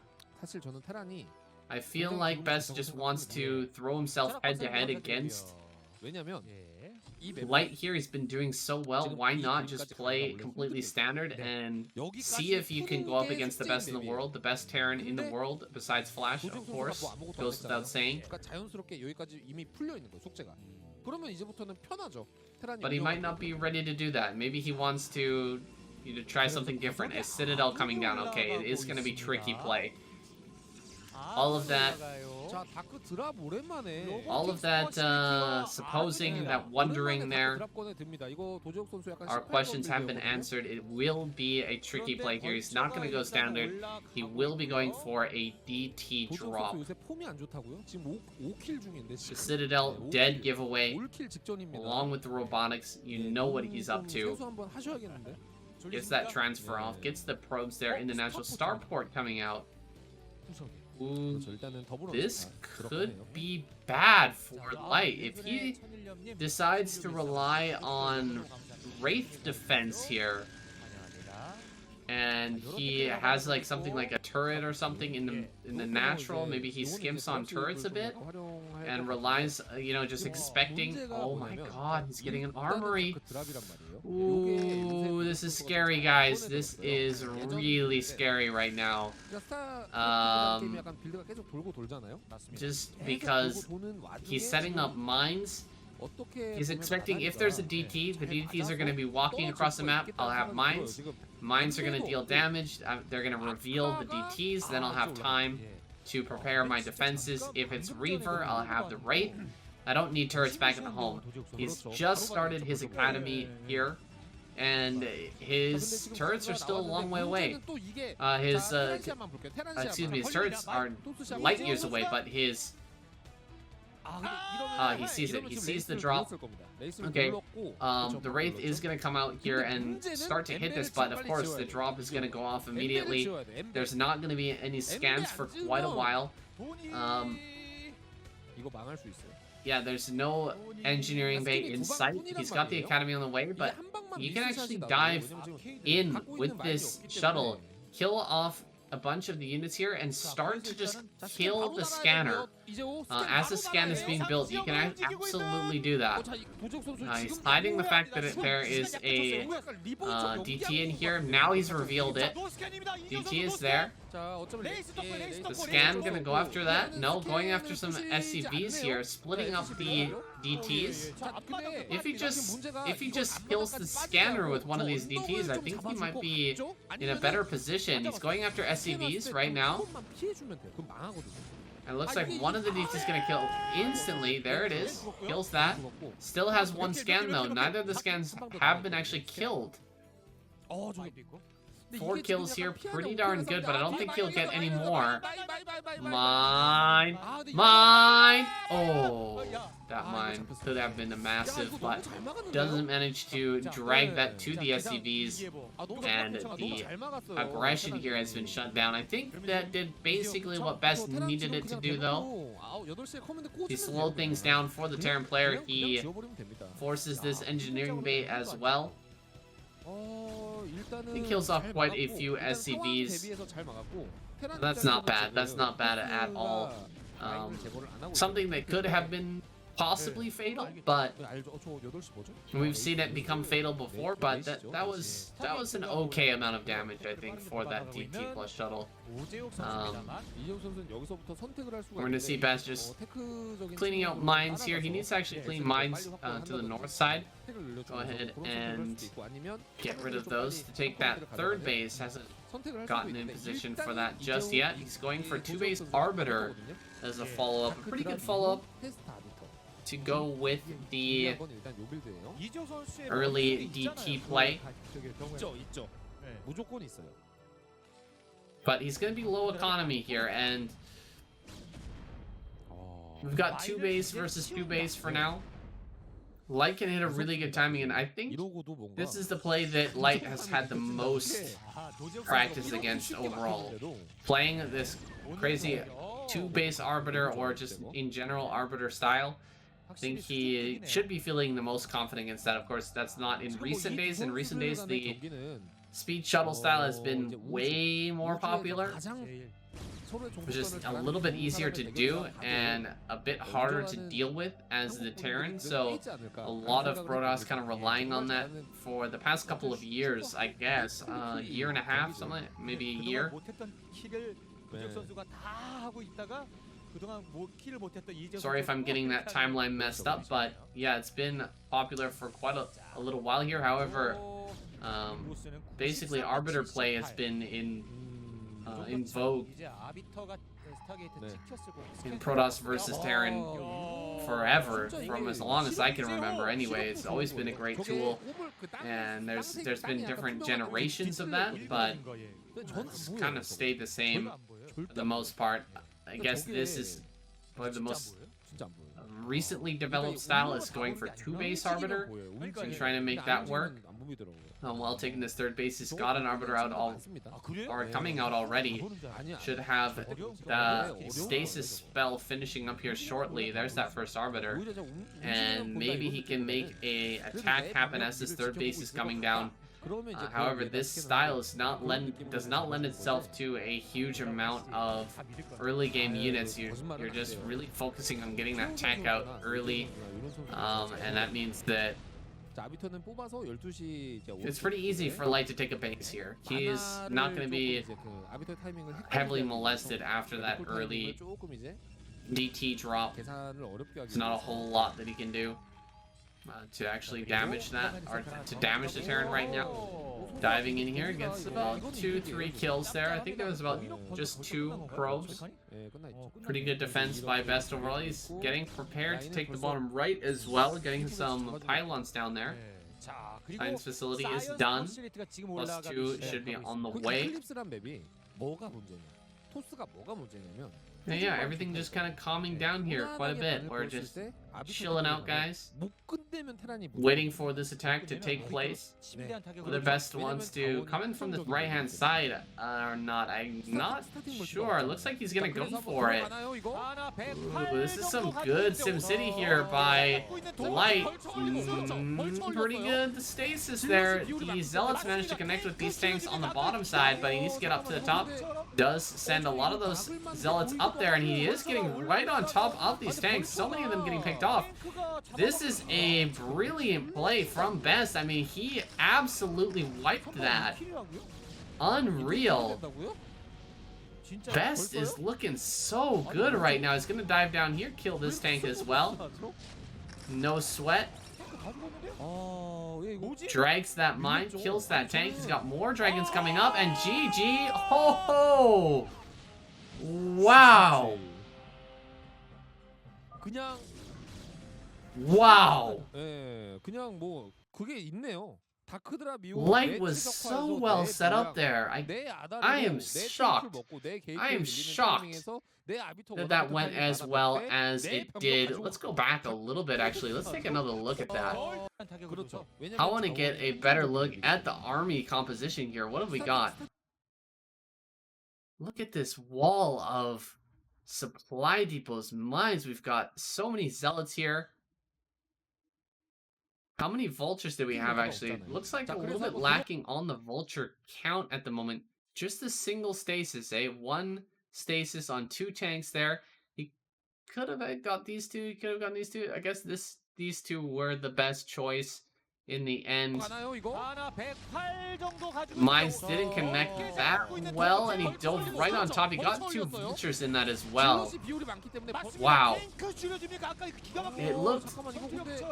I feel like Best just wants to throw himself head-to-head against Light here. He's been doing so well. Why not just play completely standard and see if you can go up against the best in the world, the best Terran in the world, besides Flash, of course, goes without saying. But he might not be ready to do that. Maybe he wants to try something different. A Citadel coming down, okay, it is going to be tricky play. All of that, supposing, that wondering there, our questions have been answered. It will be a tricky play here. He's not going to go standard. He will be going for a DT drop. The Citadel, dead giveaway, along with the robotics. You know what he's up to. Gets that transfer off, gets the probes there. International Starport coming out. Ooh, this could be bad for Light. If he decides to rely on Wraith defense here, and he has like something like a turret or something in the natural, maybe he skimps on turrets a bit and relies, just expecting. Oh my god, he's getting an armory. Ooh, this is scary, guys. This is really scary right now. Just because he's setting up mines. He's expecting, if there's a DT, the DTs are going to be walking across the map. I'll have mines. Mines are going to deal damage. They're going to reveal the DTs. Then I'll have time to prepare my defenses. If it's Reaver, I'll have the Wraith. I don't need turrets back at the home. He's just started his academy here, and his turrets are still a long way away. His turrets are light years away, but his... he sees it. He sees the drop. Okay, the Wraith is going to come out here and start to hit this, but of course the drop is going to go off immediately. There's not going to be any scans for quite a while. Yeah, there's no engineering bay in sight. He's got the academy on the way, but you can actually dive in with this shuttle, kill off a bunch of the units here, and start to just kill the scanner. As the scan is being built, you can absolutely do that. He's hiding the fact that there is a DT in here. Now he's revealed it. DT is there. The scan gonna go after that? No, going after some SCVs here, splitting up the DTs. If he just kills the scanner with one of these DTs, I think he might be in a better position. He's going after SCVs right now. And it looks like one of the DTs is gonna kill instantly. There it is. Kills that. Still has one scan though. Neither of the scans have been actually killed. 4 kills here, pretty darn good, but I don't think he'll get any more. Mine! Mine! Oh, that mine could have been a massive, but doesn't manage to drag that to the SCVs, and the aggression here has been shut down. I think that did basically what Best needed it to do, though. He slowed things down for the Terran player. He forces this engineering bait as well. He kills off quite a few SCVs. That's not bad. That's not bad at all. Something that could have been possibly fatal, but we've seen it become fatal before. But that was an okay amount of damage, I think, for that DT plus shuttle. We're gonna see Best just cleaning out mines here. He needs to actually clean mines to the north side. Go ahead and get rid of those to take that third base. Hasn't gotten in position for that just yet. He's going for 2-base Arbiter as a follow-up. A pretty good follow-up to go with the early DT play. But he's going to be low economy here, and we've got 2-base versus 2-base for now. Light can hit a really good timing, and I think this is the play that Light has had the most practice against overall. Playing this crazy 2-base Arbiter, or just in general Arbiter style, I think he should be feeling the most confident against that. Of course, that's not in recent days. In recent days, the speed shuttle style has been way more popular. It's just a little bit easier to do and a bit harder to deal with as the Terran, so a lot of Protoss kind of relying on that for the past couple of years, I guess. A year and a half, something, maybe a year. Sorry if I'm getting that timeline messed up, but yeah, it's been popular for quite a little while here. However, basically Arbiter play has been in vogue in Protoss versus Terran forever, from as long as I can remember anyway. It's always been a great tool, and there's been different generations of that, but it's kind of stayed the same for the most part. I guess this is probably the most recently developed style, is going for 2-base Arbiter, so trying to make that work. While taking this third base, he's got an Arbiter out or coming out already. Should have the stasis spell finishing up here shortly. There's that first Arbiter, and maybe he can make a attack happen as this third base is coming down. However, this style does not lend itself to a huge amount of early game units. You're just really focusing on getting that tank out early, and that means that it's pretty easy for Light to take a base here. He's not going to be heavily molested after that early DT drop. There's not a whole lot that he can do to actually damage that, or to damage the Terran right now. Diving in here, gets about 2-3 kills there. I think that was about just 2 probes. Pretty good defense by Best overall. He's getting prepared to take the bottom right as well, getting some pylons down there. Science facility is done. +2 should be on the way. And yeah, everything just kind of calming down here quite a bit. We're just chilling out, guys, waiting for this attack to take place. Whether Best wants to come in from the right-hand side or not, I'm not sure. It looks like he's gonna go for it. Ooh, this is some good SimCity here by Light. Pretty good. The stasis there. The Zealots managed to connect with these tanks on the bottom side, but he needs to get up to the top. Does send a lot of those Zealots up there, and he is getting right on top of these tanks. So many of them getting picked off. This is a brilliant play from Best. I mean, he absolutely wiped that. Unreal. Best is looking so good right now. He's gonna dive down here, kill this tank as well. No sweat. Drags that mine, kills that tank. He's got more dragons coming up, and GG. Ho ho! Wow! Wow! Light was so well set up there. I am shocked. I am shocked that that went as well as it did. Let's go back a little bit, actually. Let's take another look at that. I want to get a better look at the army composition here. What have we got? Look at this wall of supply depots, mines. We've got so many zealots here. How many vultures do we have, actually? Looks like a little bit lacking on the vulture count at the moment. Just a single stasis, eh? One stasis on 2 tanks there. He could have got these two. He could have gotten these two. I guess these two were the best choice in the end. Mize didn't connect that well, and he dove right on top. He got 2 vultures in that as well. Wow. It looked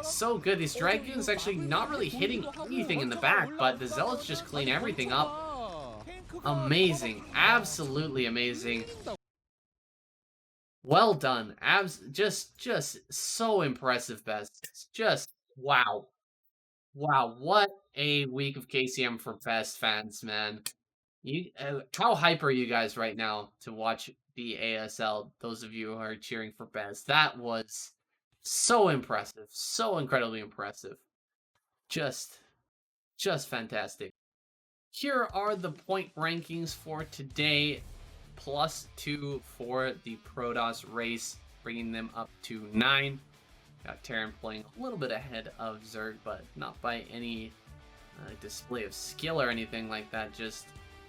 so good. These dragons actually not really hitting anything in the back, but the zealots just clean everything up. Amazing. Absolutely amazing. Well done. Just so impressive, Best. Just wow. Wow, what a week of KCM for Best fans, man. How hype are you guys right now to watch the ASL? Those of you who are cheering for Best. That was so impressive. So incredibly impressive. Just fantastic. Here are the point rankings for today. +2 for the Protoss race, bringing them up to 9. Got Terran playing a little bit ahead of Zerg, but not by any display of skill or anything like that. Just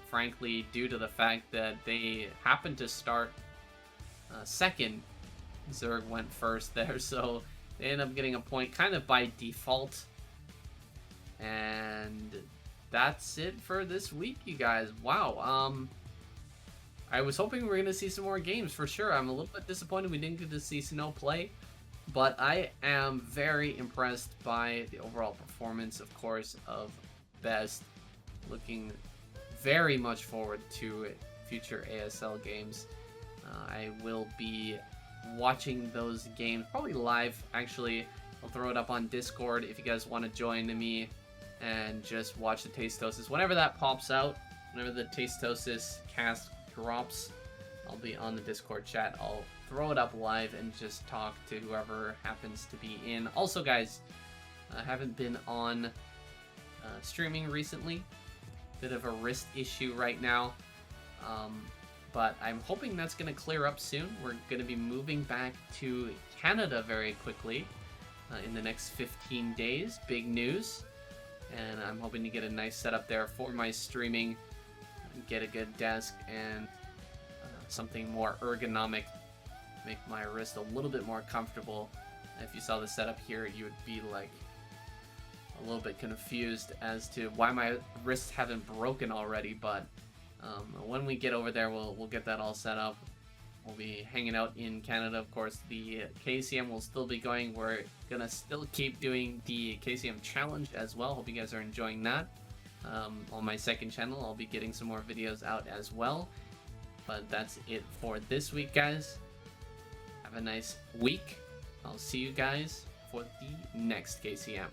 frankly due to the fact that they happened to start second. Zerg went first there, so they ended up getting a point kind of by default. And that's it for this week, you guys. Wow. I was hoping we were going to see some more games for sure. I'm a little bit disappointed we didn't get to see Snow play. But I am very impressed by the overall performance, of course, of Best. Looking very much forward to future ASL games. I will be watching those games, probably live, actually. I'll throw it up on Discord if you guys want to join me and just watch the Tastosis. Whenever that pops out, whenever the Tastosis cast drops, I'll be on the Discord chat. I'll throw it up live and just talk to whoever happens to be in. Also, guys, I haven't been on streaming recently. Bit of a wrist issue right now. But I'm hoping that's going to clear up soon. We're going to be moving back to Canada very quickly in the next 15 days. Big news. And I'm hoping to get a nice setup there for my streaming. Get a good desk and something more ergonomic. Make my wrist a little bit more comfortable. If you saw the setup here, you would be like a little bit confused as to why my wrists haven't broken already, but when we get over there, we'll get that all set up. We'll be hanging out in Canada, of course. The KCM will still be going. We're gonna still keep doing the KCM challenge as well. Hope you guys are enjoying that. On my second channel, I'll be getting some more videos out as well. But that's it for this week, guys. Have a nice week. I'll see you guys for the next KCM.